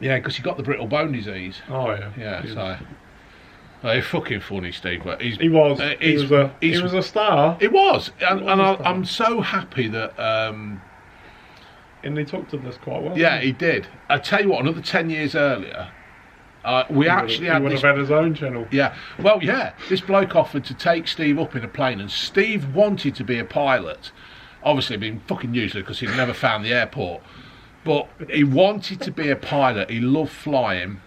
Yeah, because he got the brittle bone disease. Oh yeah. Yeah, so he's fucking funny, Steve. But he was a star. He was, and I'm so happy that. And he took to this quite well. Yeah, he did. I tell you what, another 10 years earlier. He would have had his own channel. Yeah, well, yeah. This bloke offered to take Steve up in a plane, and Steve wanted to be a pilot. Obviously, being fucking useless because he'd never found the airport. But he wanted to be a pilot. He loved flying,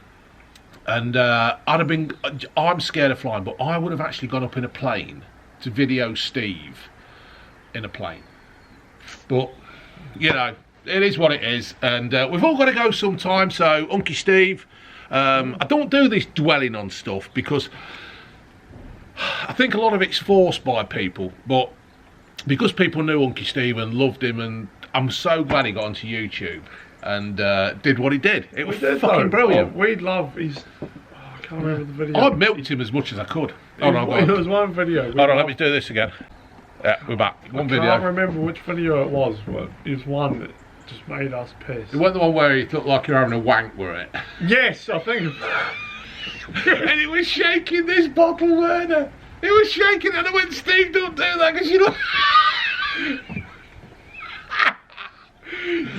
and I'm scared of flying, but I would have actually gone up in a plane to video Steve in a plane. But you know, it is what it is, and we've all got to go sometime. So, Unky Steve. I don't do this dwelling on stuff because I think a lot of it's forced by people, but because people knew Unky Steve and loved him, and I'm so glad he got onto YouTube and did what he did. It was fucking brilliant. I can't remember the video. I milked him as much as I could. There was one video. Hold on, let me do this again. Yeah, we're back. One video. I can't remember which video it was, but it was one that just made us pissed. It wasn't the one where it looked like you're having a wank, were it? Yes, I think. And it was shaking this bottle, weren't it? It was shaking, and I went, Steve, don't do that, because you know.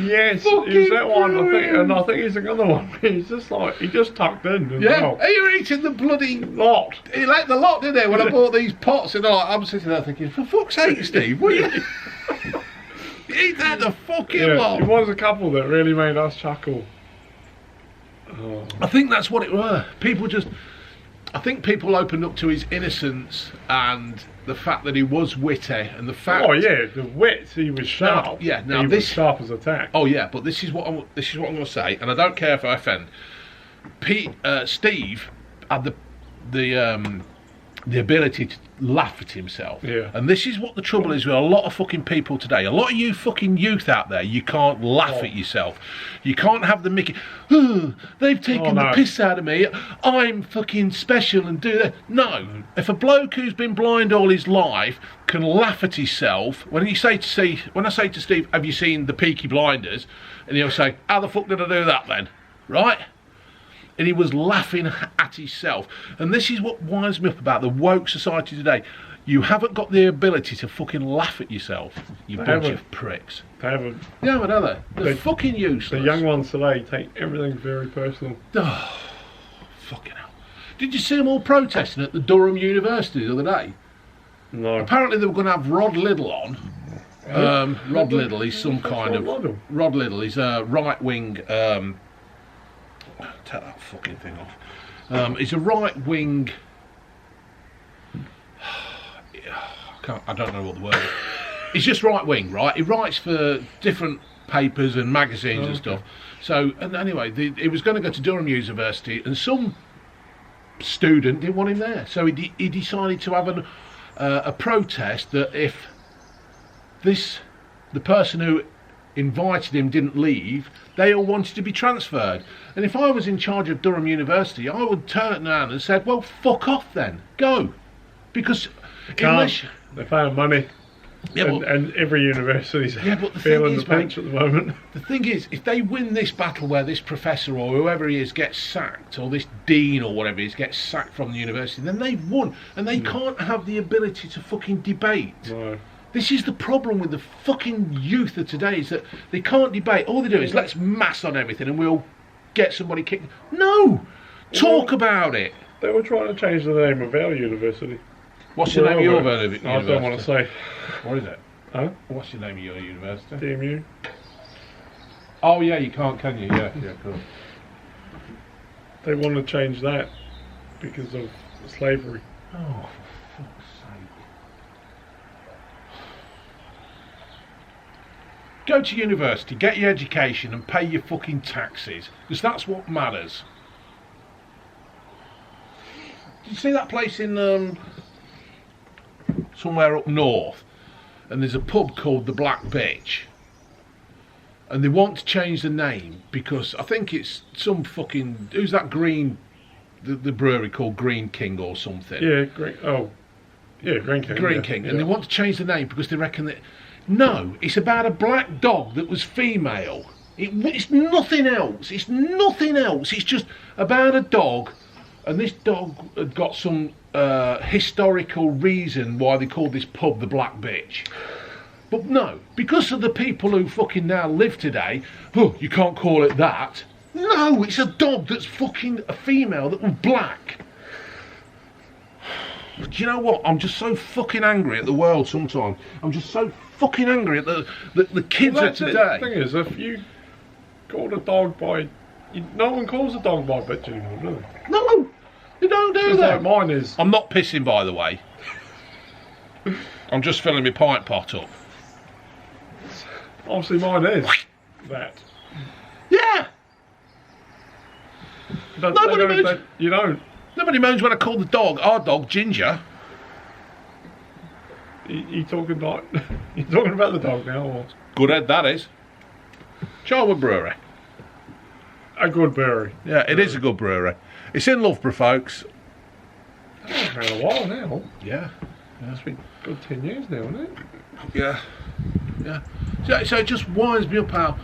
Yes, is that one? I think it's another one. He's just like he just tucked in. Yeah, you're eating the bloody lot. He let the lot, didn't he? When I bought these pots, and I'm sitting there thinking, for fuck's sake, Steve, what are you? Eat that the fucking lot. It was a couple that really made us chuckle. Oh. I think that's what it were. I think people opened up to his innocence and the fact that he was witty and the fact. Oh yeah, the wit. He was sharp. Now he this was sharp as a tack. Oh yeah, but this is what I'm going to say, and I don't care if I offend. Steve had the ability to laugh at himself. Yeah. And this is what the trouble is with a lot of fucking people today. A lot of you fucking youth out there, you can't laugh at yourself. You can't have the Mickey, oh, they've taken the piss out of me, I'm fucking special and do that. No. If a bloke who's been blind all his life can laugh at himself, when I say to Steve, have you seen the Peaky Blinders? And he'll say, how the fuck did I do that then? Right? And he was laughing at himself. And this is what winds me up about the woke society today. You haven't got the ability to fucking laugh at yourself, you bunch of pricks. They haven't. Yeah, but are they? They're fucking useless. The young ones today take everything very personal. Oh, fucking hell. Did you see them all protesting at the Durham University the other day? No. Apparently they were going to have Rod Liddle on. Rod Liddle, he's some kind of... Rod Liddle, he's a right-wing... take that fucking thing off. He's a right-wing... I don't know what the word is. He's just right-wing, right? He writes for different papers and magazines and stuff. So, and anyway, he was going to go to Durham University, and some student didn't want him there. So he decided to have a protest that if the person who invited him didn't leave, they all wanted to be transferred. And if I was in charge of Durham University, I would turn around and said, well, fuck off then, go. Because unless they found money. Yeah, and every university's feeling the pinch at the moment. The thing is, if they win this battle where this professor or whoever he is gets sacked, or this dean or whatever he is gets sacked from the university, then they've won. And they can't have the ability to fucking debate. No. This is the problem with the fucking youth of today, is that they can't debate. All they do is let's mass on everything and we'll get somebody kicked. No! Talk about it. They were trying to change the name of our university. What's the name of your university? I don't want to say. What is it? Huh? What's the name of your university? DMU. Oh yeah, you can't, can you? Yeah, cool. They want to change that because of slavery. Oh, for fuck's sake. Go to university, get your education and pay your fucking taxes, because that's what matters. Did you see that place in somewhere up north, and there's a pub called the Black Bitch, and they want to change the name because I think it's some fucking, who's that Green, the brewery called Green King or something? Yeah, Green King. Green King, and they want to change the name because they reckon that, no, it's about a black dog that was female. It's nothing else. It's nothing else. It's just about a dog, and this dog had got some historical reason why they called this pub the Black Bitch. But no, because of the people who fucking now live today, oh, you can't call it that. No, it's a dog that's fucking a female that was black. Do you know what? I'm just so fucking angry at the world sometimes. I'm just so fucking angry at the kids of today. The thing is, if you call a dog by... no one calls a dog by bitch anymore, do they? No! You don't do that. Like mine is. I'm not pissing, by the way. I'm just filling my pint pot up. Obviously mine is that. Yeah! You don't. Nobody moans when I call the dog, our dog, Ginger. You talking like... You're talking about the dog now, or? Good head, that is. Charwood Brewery. A good brewery. Yeah, it is a good brewery. It's in Loughborough, folks. It's been a while now. Yeah. It's been a good 10 years now, isn't it? Yeah. So it just winds me up how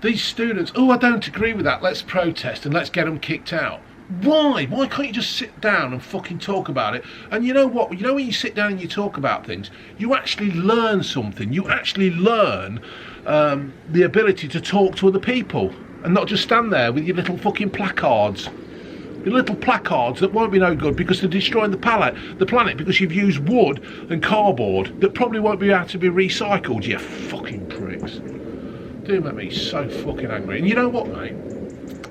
these students, oh, I don't agree with that, let's protest and let's get them kicked out. Why? Why can't you just sit down and fucking talk about it? And you know what? You know when you sit down and you talk about things, you actually learn something. You actually learn the ability to talk to other people and not just stand there with your little fucking placards. Your little placards that won't be no good because they're destroying the planet because you've used wood and cardboard that probably won't be able to be recycled, you fucking pricks. Do make me so fucking angry. And you know what, mate?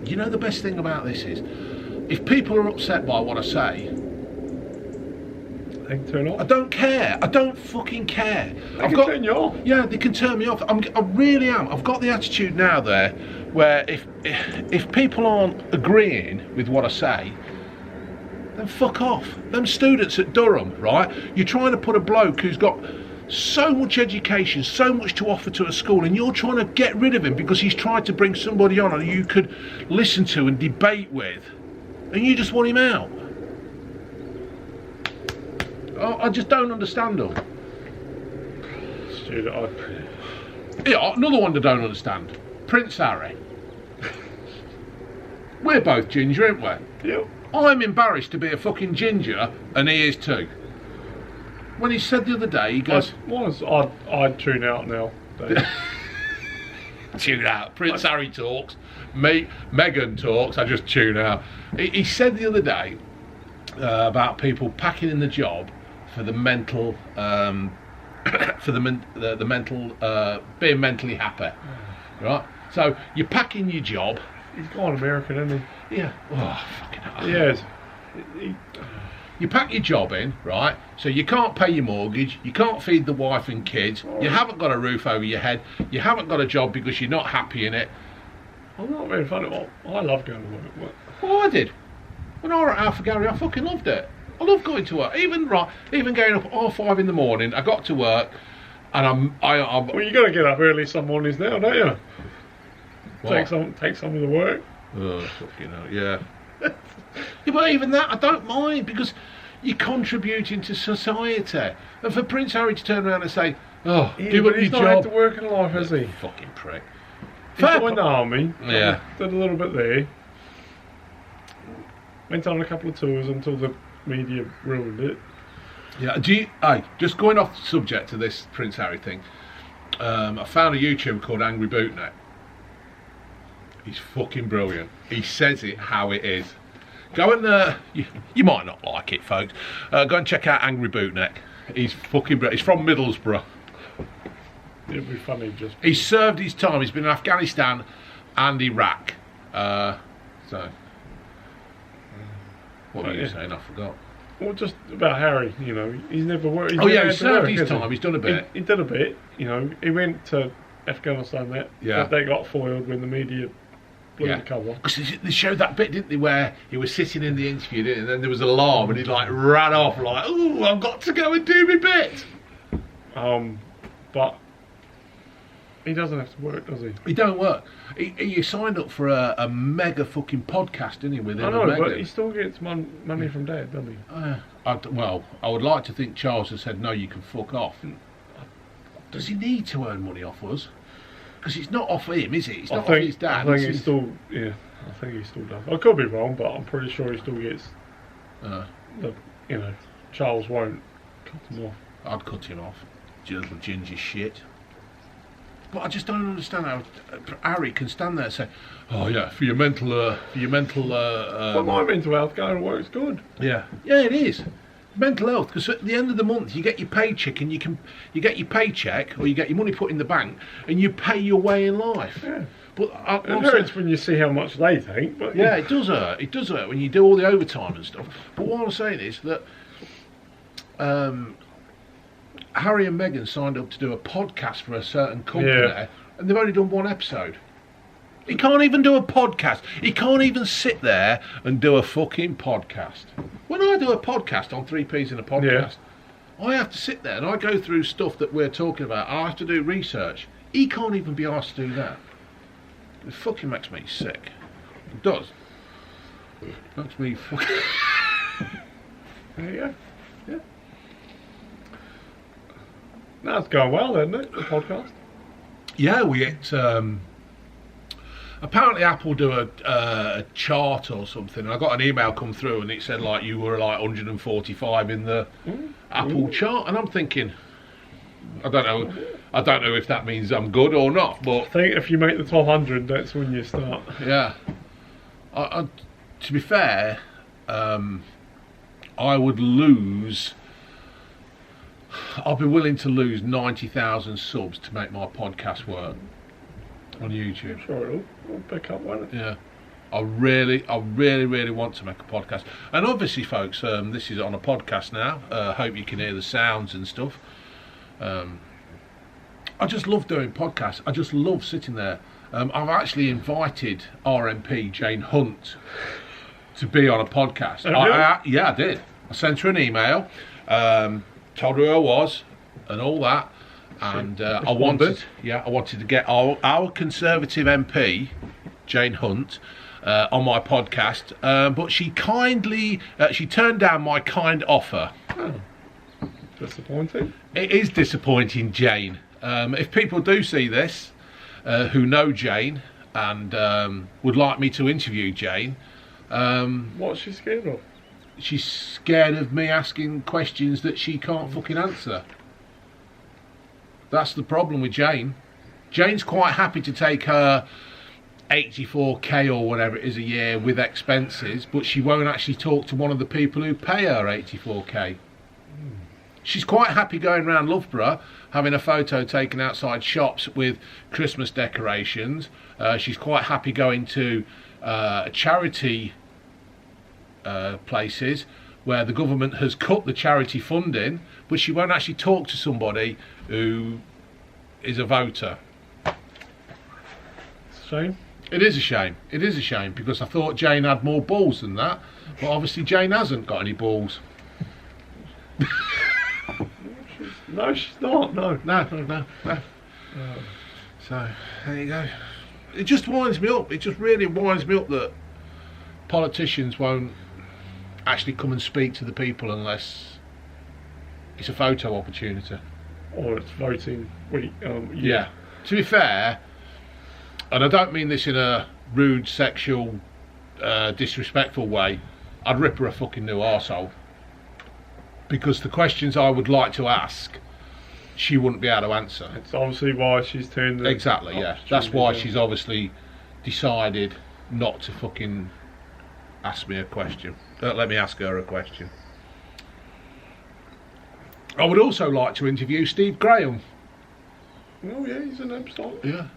You know the best thing about this is, if people are upset by what I say, they can turn off. I don't care. I don't fucking care. They can turn you off. Yeah, they can turn me off. I really am. I've got the attitude now there, where if people aren't agreeing with what I say, then fuck off. Them students at Durham, right? You're trying to put a bloke who's got so much education, so much to offer to a school, and you're trying to get rid of him because he's tried to bring somebody on and you could listen to and debate with, and you just want him out. I just don't understand them. Yeah, another one I don't understand. Prince Harry. We're both ginger, aren't we? Yep. I'm embarrassed to be a fucking ginger, and he is too. When he said the other day, he goes... I'd tune out now. Tune out. Prince Harry talks. Meghan talks. I just tune out. He said the other day about people packing in the job for the mental... for the mental... being mentally happy. Right? So, you're packing your job... He's gone American, isn't he? Yeah. Oh, fucking hell. Yes. You pack your job in, right? So you can't pay your mortgage, you can't feed the wife and kids, you haven't got a roof over your head, you haven't got a job because you're not happy in it. I'm not being funny. I love going to work. Well, I did. When I was at Alpha Gary, I fucking loved it. I love going to work. Even getting up at 5:30 in the morning, I got to work, and I'm. Well, you got to get up early some mornings now, don't you? What? Take some of the work. Oh, fucking hell, yeah. Yeah, but even that, I don't mind, because you're contributing to society. And for Prince Harry to turn around and say, "Oh, Yeah, do what your he's not job," had to work in life, has he? Fucking prick. He joined the army. Yeah. Did a little bit there. Went on a couple of tours until the media ruined it. Yeah. Just going off the subject of this Prince Harry thing, I found a YouTuber called Angry Bootneck. He's fucking brilliant. He says it how it is. Go and you might not like it, folks. Go and check out Angry Bootneck. He's fucking brilliant. He's from Middlesbrough. It'd be funny just. He's served his time. He's been in Afghanistan and Iraq. So, what were you saying? I forgot. Well, just about Harry. You know, he's never worked. He served his time. He's done a bit. He did a bit. You know, he went to Afghanistan. But they got foiled when the media. Yeah, because they showed that bit, didn't they, where he was sitting in the interview, didn't he? And then there was an alarm, and he like ran off like, "Ooh, I've got to go and do my bit." But he doesn't have to work, does he? He don't work. He signed up for a mega fucking podcast, didn't he? With him. I know, but he still gets money from Dad, doesn't he? I would like to think Charles has said no. You can fuck off. Does he need to earn money off us? Because it's not off him, is it? It's not off his dad. I think he still does. I could be wrong, but I'm pretty sure he still gets. Charles won't cut him off. I'd cut him off. Little ginger shit. But I just don't understand how Harry can stand there and say, "Oh yeah, for your mental." But my mental health going to work's good. Yeah, it is. Mental health, because at the end of the month you get your paycheck and you get your paycheck or you get your money put in the bank and you pay your way in life. Yeah. But it hurts when you see how much they think. But yeah, it does hurt. It does hurt when you do all the overtime and stuff. But what I'm saying is that Harry and Meghan signed up to do a podcast for a certain company, and they've only done one episode. He can't even do a podcast. He can't even sit there and do a fucking podcast. When I do a podcast on 3Ps in a podcast, I have to sit there and I go through stuff that we're talking about. I have to do research. He can't even be asked to do that. It fucking makes me sick. It does. It makes me fucking... There you go. Yeah. Now it's going well, isn't it? The podcast. Yeah, we get... apparently Apple do a chart or something. I got an email come through and it said like you were like 145 in the Apple chart, and I'm thinking, I don't know if that means I'm good or not, but I think if you make the top 100, that's when you start. Yeah. To be fair, I would lose. I'd be willing to lose 90,000 subs to make my podcast work on YouTube. I'm sure it'll pick up, won't it? Yeah. I really want to make a podcast. And obviously, folks, this is on a podcast now. Hope you can hear the sounds and stuff. I just love doing podcasts. I just love sitting there. I've actually invited RMP Jane Hunt to be on a podcast. Yeah, I did. I sent her an email, told her who I was, and all that. And I wanted to get our Conservative MP, Jane Hunt, on my podcast, but she turned down my kind offer. Oh. Disappointing. It is disappointing, Jane. If people do see this, who know Jane and would like me to interview Jane, what's she scared of? She's scared of me asking questions that she can't fucking answer. That's the problem with Jane. Jane's quite happy to take her 84k or whatever it is a year with expenses, but she won't actually talk to one of the people who pay her 84k. She's quite happy going around Loughborough having a photo taken outside shops with Christmas decorations. She's quite happy going to charity places where the government has cut the charity funding, but she won't actually talk to somebody who is a voter. It's a shame. It is a shame. It is a shame, because I thought Jane had more balls than that, but obviously Jane hasn't got any balls. No, she's not. No. So there you go. It just winds me up. It just really winds me up that politicians won't actually come and speak to the people unless it's a photo opportunity. Or it's voting week. Yeah. To be fair, and I don't mean this in a rude, sexual, disrespectful way, I'd rip her a fucking new arsehole. Because the questions I would like to ask, she wouldn't be able to answer. It's obviously why she's turned the exactly, yeah. That's why she's obviously decided not to fucking ask me a question. Don't let me ask her a question. I would also like to interview Steve Graham. Oh yeah, he's an episode. Yeah.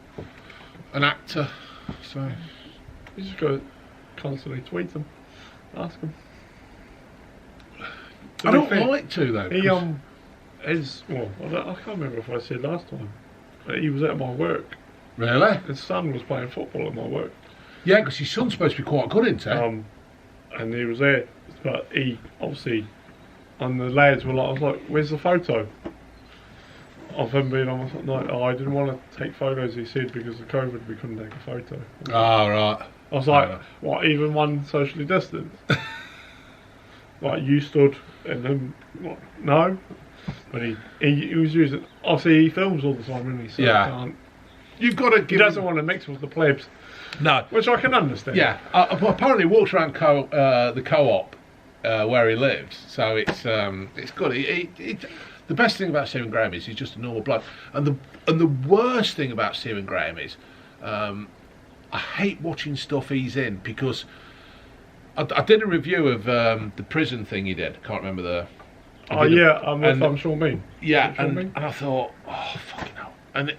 An actor. So you just got to constantly tweet him, ask him. I don't like to though. He I can't remember if I said last time. He was at my work. Really? His son was playing football at my work. Yeah, because his son's supposed to be quite good, isn't he? And he was there, but he obviously, and the lads were like, I was like, "Where's the photo?" Of him being on. No, I didn't want to take photos. He said because of COVID we couldn't take a photo. Oh right. I was like, what? Even one socially distanced? Like you stood and him? What? No. But he was using. Obviously, he films all the time, and he so can't. You've got to. He doesn't want to mix with the plebs. No, which I can understand. Yeah. Apparently, he walks around the co-op where he lives, so it's good. The best thing about Stephen Graham is he's just a normal bloke, and the worst thing about Stephen Graham is I hate watching stuff he's in, because I did a review of the prison thing he did. Can't remember the. I'm sure mean. Yeah, and I thought, oh fucking hell, and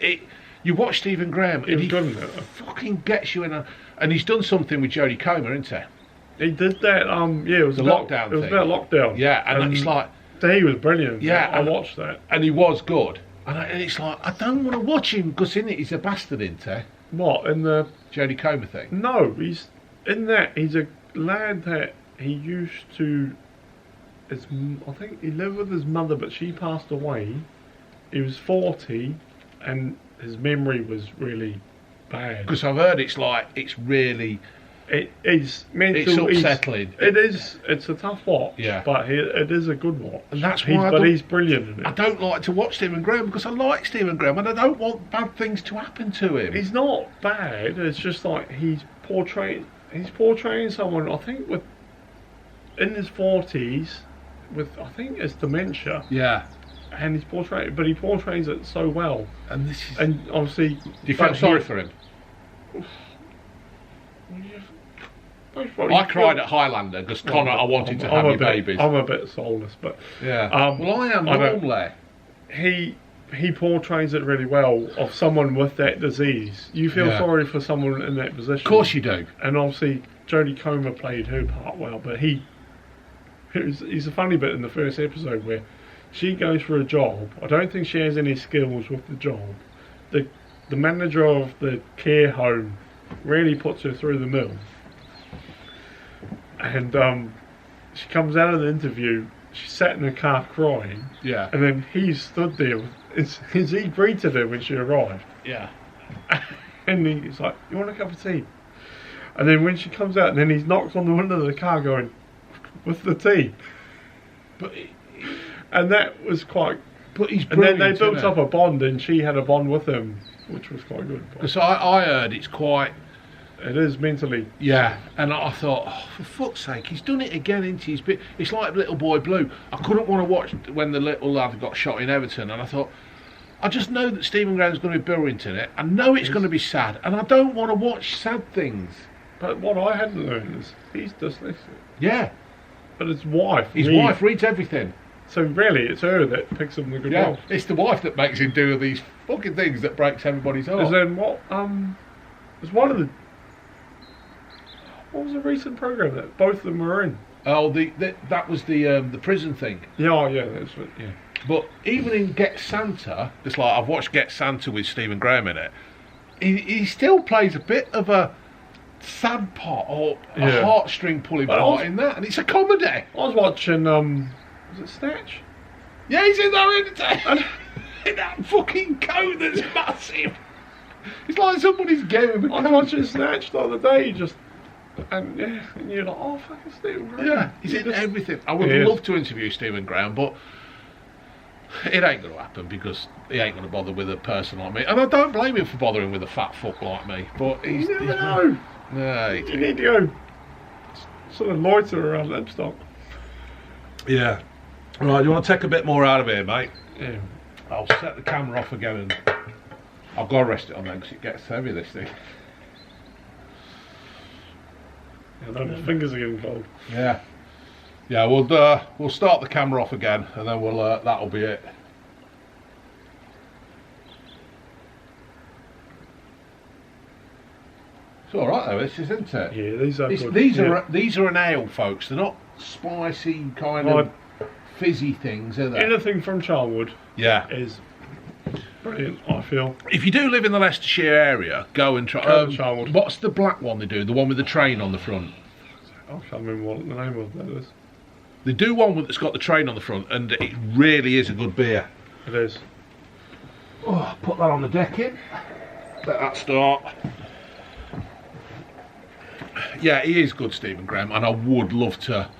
you watch Stephen Graham, and he fucking gets you in and he's done something with Jodie Comer, isn't he? He did that. It was the lockdown thing. It was about lockdown. Yeah, and it's like he was brilliant. Yeah, I watched that, and he was good. And it's like I don't want to watch him because in it he's a bastard, isn't he? What in the Jodie Comer thing? No, he's in that. He's a lad that he used to. I think he lived with his mother, but she passed away. He was 40, and his memory was really bad. Because I've heard it's really. It's mental. It's upsettling. It is. It's a tough watch. Yeah. But it is a good watch. And that's why. But he's brilliant in it. I don't like to watch Stephen Graham because I like Stephen Graham, and I don't want bad things to happen to him. He's not bad. It's just like he's portraying someone. I think in his 40s. With I think it's dementia. Yeah. And he portrays it so well. And obviously. Do you feel sorry for him? I cried at Highlander because Connor, I wanted to have your babies. I'm a bit soulless, but yeah. Well, I am normally. he portrays it really well of someone with that disease. You feel Yeah. sorry for someone in that position. Of course you do. And obviously Jodie Comer played her part well, but he's a funny bit in the first episode where she goes for a job. I don't think she has any skills with the job. The manager of the care home really puts her through the mill. And she comes out of the interview, she sat in her car crying, Yeah. and then he stood there. He greeted her when she arrived. Yeah. And he's like, "You want a cup of tea?" And then when she comes out, and then he knocks on the window of the car going, "What's the tea?" But And that was quite... he's And then brilliant. they built isn't up a bond, and she had a bond with him, which was quite good. Because I heard it's quite... It is mentally... Yeah, and I thought, oh, for fuck's sake, he's done it again, isn't he? It's like Little Boy Blue. I couldn't want to watch when the little lad got shot in Everton, and I thought, I just know that Stephen Graham's going to be brilliant in it. I know it's going to be sad, and I don't want to watch sad things. But what I hadn't learned is he's dyslexic. Yeah. But his wife... His wife reads everything. So really, it's her that picks him the good roles. It's the wife that makes him do these fucking things that breaks everybody's heart. Is then what... was one of the... What was the recent programme that both of them were in? Oh, that was the prison thing. Yeah, that's what... Yeah. But even in Get Santa, it's like I've watched Get Santa with Stephen Graham in it. He still plays a bit of a sad part or a heartstring pulling part in that, and it's a comedy. I was watching was it Snatch? Yeah, he's in there in that fucking coat that's massive. It's like somebody's gave him a I was coat. watching Snatch the other day, and you're like, oh fucking Stephen Graham. Yeah, he's in everything. I would love to interview Stephen Graham, but it ain't going to happen because he ain't going to bother with a person like me, and I don't blame him for bothering with a fat fuck like me. But You never know. No, You need to go sort of loiter around Livestock. yeah. Right, do you want to take a bit more out of here, mate? Yeah. I'll set the camera off again and I've got to rest it on then because it gets heavy, this thing. Yeah, my fingers are getting cold. Yeah. Yeah, we'll start the camera off again and then that'll be it. It's all right though, this isn't it? Yeah, these are good. These are an ale, folks. They're not spicy kind of fizzy things, are they? Anything from Charlwood Yeah. is brilliant, I feel. If you do live in the Leicestershire area, go and try. Go to Charlwood. What's the black one they do? The one with the train on the front. I can't remember what the name of that is. They do one that's got the train on the front, and it really is a good beer. It is. Oh, put that on the decking. Let that start. Yeah, he is good, Stephen Graham, and I would love to.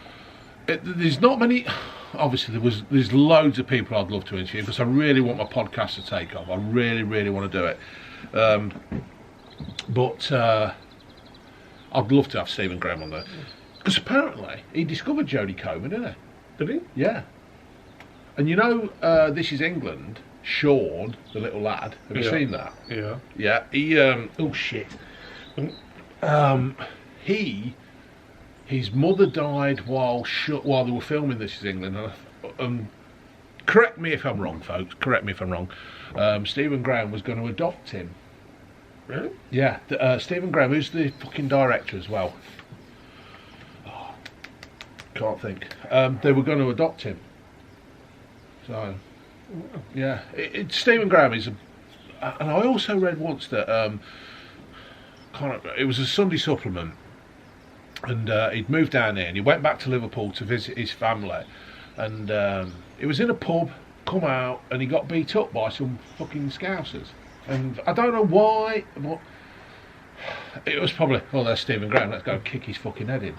There's not many. Obviously, there's loads of people I'd love to interview because I really want my podcast to take off. I really, really want to do it. But I'd love to have Stephen Graham on there because apparently he discovered Jodie Comer, didn't he? Did he? Yeah. And you know, This Is England. Sean, the little lad. Have you seen that? Yeah. Yeah. He. Oh shit. His mother died while they were filming This Is England. And correct me if I'm wrong, folks. Correct me if I'm wrong. Stephen Graham was going to adopt him. Really? Yeah. Stephen Graham, who's the fucking director as well. Oh, can't think. They were going to adopt him. So, yeah. Stephen Graham is and I also read once that it was a Sunday supplement, and he'd moved down there and he went back to Liverpool to visit his family, and he was in a pub, come out, and he got beat up by some fucking Scousers, and I don't know why, but it was probably, oh, there's Stephen Graham, let's go kick his fucking head in.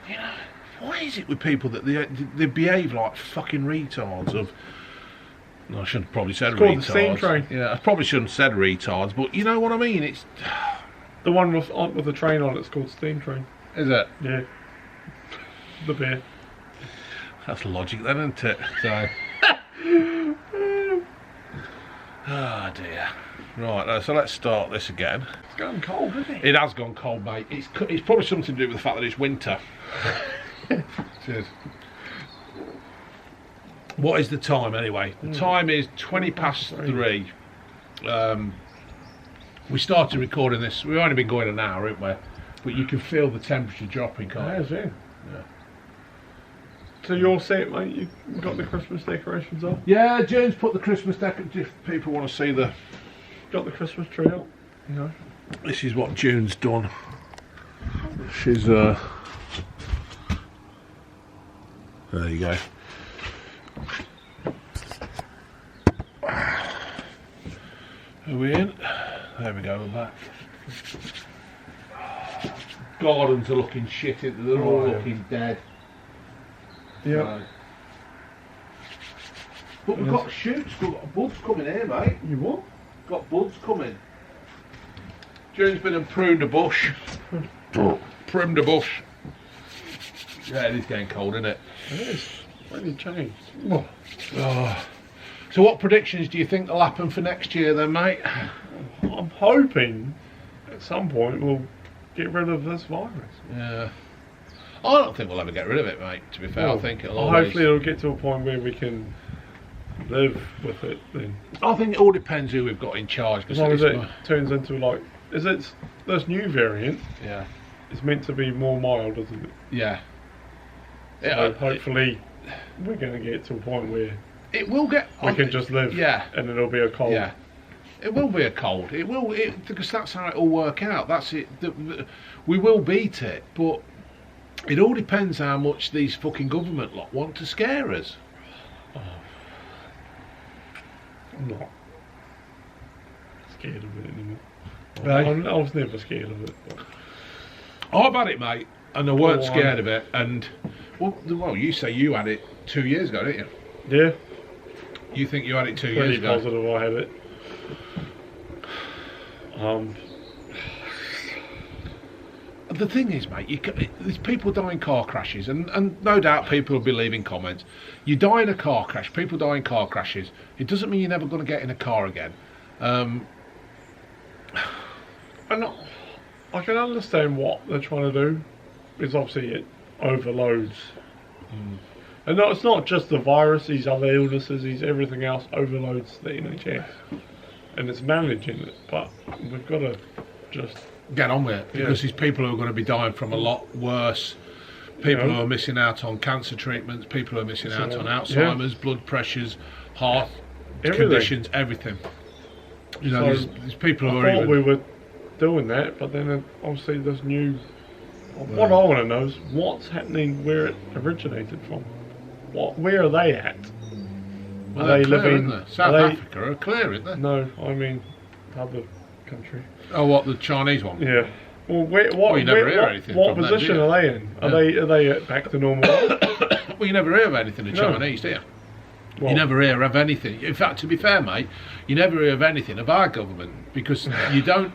You know, why is it with people that they behave like fucking retards of... No, I shouldn't have probably said retards. It's called the steam train. Yeah, I probably shouldn't have said retards, but you know what I mean. It's the one with the train on it's called Steam Train. Is it? Yeah. The beer. That's logic then, isn't it? So. Oh dear. Right, so let's start this again. It's going cold, isn't it? It has gone cold, mate. It's probably something to do with the fact that it's winter. Cheers. What is the time anyway? The time is 20 past 3. We started recording this. We've only been going an hour, haven't we? But you can feel the temperature dropping, can't you? Yeah. So you're set, mate? You got the Christmas decorations up? Yeah, James put the Christmas decorations. If people want to see the... Got the Christmas tree up? You know. This is what June's done. She's there you go. Are we in? There we go, we're back. Gardens are looking shit, they're all looking dead. Yeah. But we've got shoots, we've got buds coming here, mate. You what? Got buds coming. June's been and pruned a bush. Pruned a bush. Yeah, it is getting cold, isn't it? It is. Really changed. Oh. So what predictions do you think will happen for next year then, mate? I'm hoping at some point we'll get rid of this virus. Yeah. I don't think we'll ever get rid of it, mate, to be fair. Well, I think it'll always... Hopefully it'll get to a point where we can live with it then. I think it all depends who we've got in charge. As long as it turns into like... this new variant? Yeah. It's meant to be more mild, isn't it? Yeah. So hopefully we're going to get to a point where it will get... we can just live. Yeah. And it'll be a cold. Yeah. It will be a cold. It will, because that's how it will work out. That's it. We will beat it, but it all depends how much these fucking government lot want to scare us. Oh. I'm not scared of it anymore. Right. I was never scared of it. But... I've had it, mate, and I weren't scared of it. And well, you say you had it 2 years ago, didn't you? Yeah. You think you had it 2 years ago? Pretty positive I had it. The thing is, mate, there's people die in car crashes, and no doubt people will be leaving comments. You die in a car crash, people die in car crashes. It doesn't mean you're never going to get in a car again. And I can understand what they're trying to do, because obviously it overloads. And no, it's not just the virus, these other illnesses, everything else overloads the NHS. And it's managing it, but we've got to just... get on with it, because these people who are going to be dying from a lot worse. People who are missing out on cancer treatments, people who are missing out on Alzheimer's, blood pressures, heart conditions, everything. You know, so there's people who are I thought we were doing that, but then obviously there's new... What I want to know is what's happening where it originated from. Where are they at? Well, are they living in South Africa? Are clear, isn't they? No, I mean other country. Oh, what, the Chinese one? Yeah. Well, you never hear anything what from position them, are they in? Are they back to normal? Well, you never hear of anything in Chinese, do you? Well, you never hear of anything. In fact, to be fair, mate, you never hear of anything of our government, because you don't...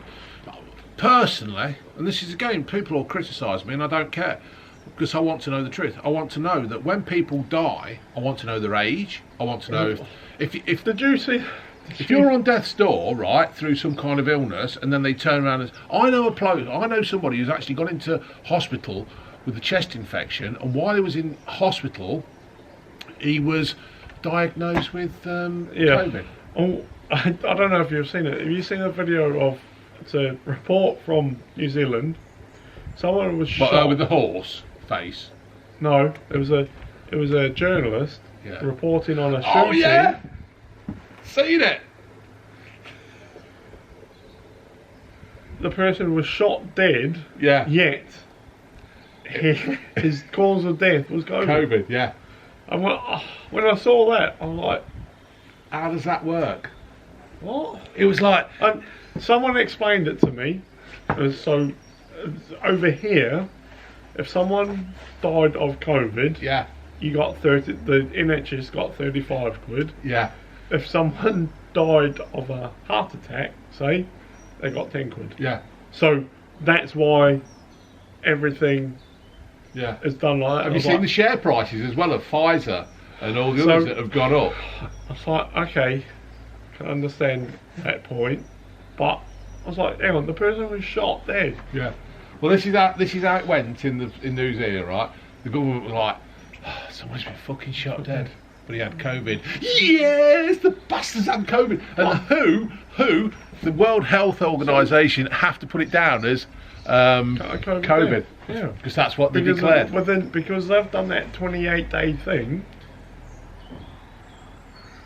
Personally, and this is again, people will criticise me, and I don't care, because I want to know the truth. I want to know that when people die, I want to know their age. I want to know if did you see? If you're on death's door, right, through some kind of illness, and then they turn around and... I know somebody who's actually got into hospital with a chest infection, and while he was in hospital, he was diagnosed with COVID. Oh, I don't know if you've seen it. Have you seen a video of... It's a report from New Zealand. Someone was shot with the horse face. No, it was a journalist reporting on a shooting. Oh yeah, seen it. The person was shot dead. Yeah. Yet his cause of death was COVID. COVID. Yeah. And when I saw that, I'm like, how does that work? What? It was like... someone explained it to me. So, over here, if someone died of COVID, you got the NHS got 35 quid. Yeah. If someone died of a heart attack, say, they got 10 quid. Yeah. So, that's why everything is done like that. Have you seen the share prices as well of Pfizer and all the others that have gone up? I was like, okay, I can understand that point, but I was like, hang on, the person was shot dead. Yeah. Well, this is how it went in the news here, right? The government was like, someone's been fucking shot dead. but he had COVID. Yes, the bastards had COVID. And who, the World Health Organisation have to put it down as COVID. Yeah. Because that's what they declared. Because they've done that 28-day thing,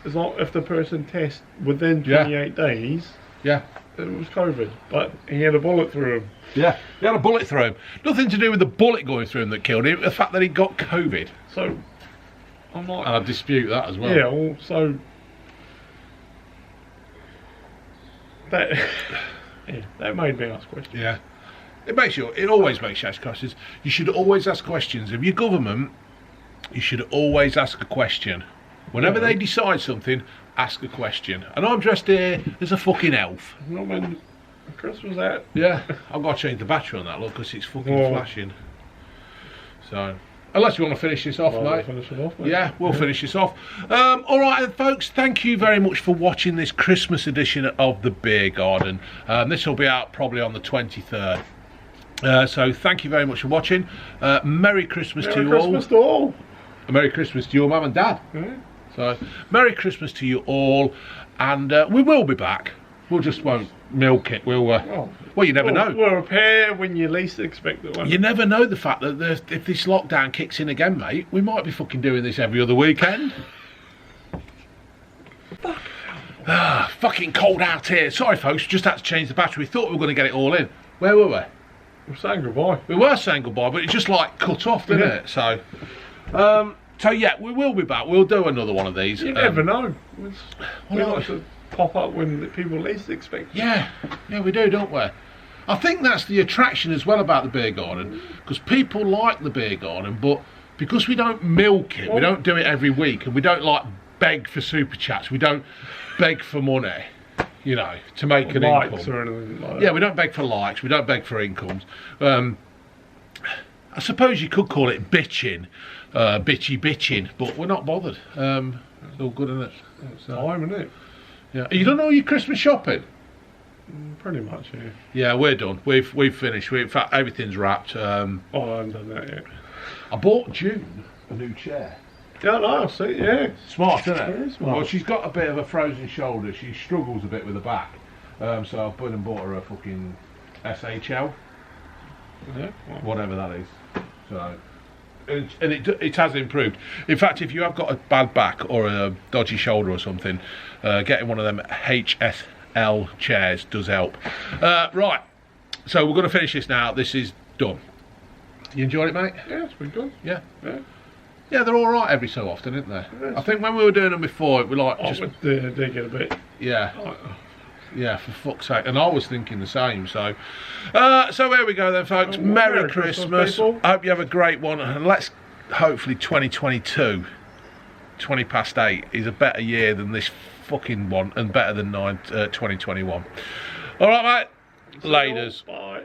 as long if the person tests within 28 days, yeah, it was COVID. But he had a bullet through him. Yeah, he had a bullet through him. Nothing to do with the bullet going through him that killed him, the fact that he got COVID. So, I'm like... And I dispute that as well. Yeah, well, so... That... yeah, that made me ask questions. Yeah. It always makes you ask questions. You should always ask questions. If your government, you should always ask a question. Whenever they decide something, ask a question. And I'm dressed here as a fucking elf. Not when Christmas out. Yeah, I've got to change the battery on that, look, because it's fucking flashing. So, unless you want to finish this off, mate. We'll finish it off, mate. Yeah, we'll finish this off. Alright then, folks, thank you very much for watching this Christmas edition of The Beer Garden. This will be out probably on the 23rd. So thank you very much for watching. Merry Christmas to you all. Merry Christmas to all. Merry Christmas to your mum and dad. Yeah. So, Merry Christmas to you all, and we will be back. We just won't milk it. Well, you never know. We'll repair when you least expect it. You never know the fact that if this lockdown kicks in again, mate, we might be fucking doing this every other weekend. Fuck. Fucking cold out here. Sorry, folks, just had to change the battery. We thought we were going to get it all in. Where were we? We're saying goodbye. We were saying goodbye, but it's just like cut off, didn't it? So, yeah, we will be back. We'll do another one of these. You never know. We like to pop up when people least expect it. Yeah, we do, don't we? I think that's the attraction as well about the beer garden, because people like the beer garden, but because we don't milk it, we don't do it every week, and we don't like beg for super chats, we don't beg for money, you know, to make an likes income. Or anything like that. Yeah, we don't beg for likes, we don't beg for incomes. I suppose you could call it bitching, bitching, but we're not bothered. It's all good, isn't it? It's time, isn't it? Yeah. You done all your Christmas shopping? Pretty much, yeah. Yeah, we're done. We've finished. In fact, everything's wrapped. I haven't done that yet. I bought June a new chair. Yeah, no, I see, yeah. Smart, isn't it? Very smart. Well, she's got a bit of a frozen shoulder. She struggles a bit with the back. So I've been and bought her a fucking SHL. Yeah. Whatever that is. So, and it has improved. In fact, if you have got a bad back or a dodgy shoulder or something, getting one of them HSL chairs does help. Right, so we're going to finish this now. This is done. You enjoyed it, mate? Yeah, it's been good. Yeah. Yeah. Yeah, they're all right every so often, aren't they? Yes. I think when we were doing them before, it was like just they get a bit. yeah. Yeah, for fuck's sake. And I was thinking the same, so... so here we go then, folks. Merry Christmas. people. I hope you have a great one. And let's, hopefully, 2022, 20 past 8, is a better year than this fucking one, and better than 2021. All right, mate? Laters. Bye.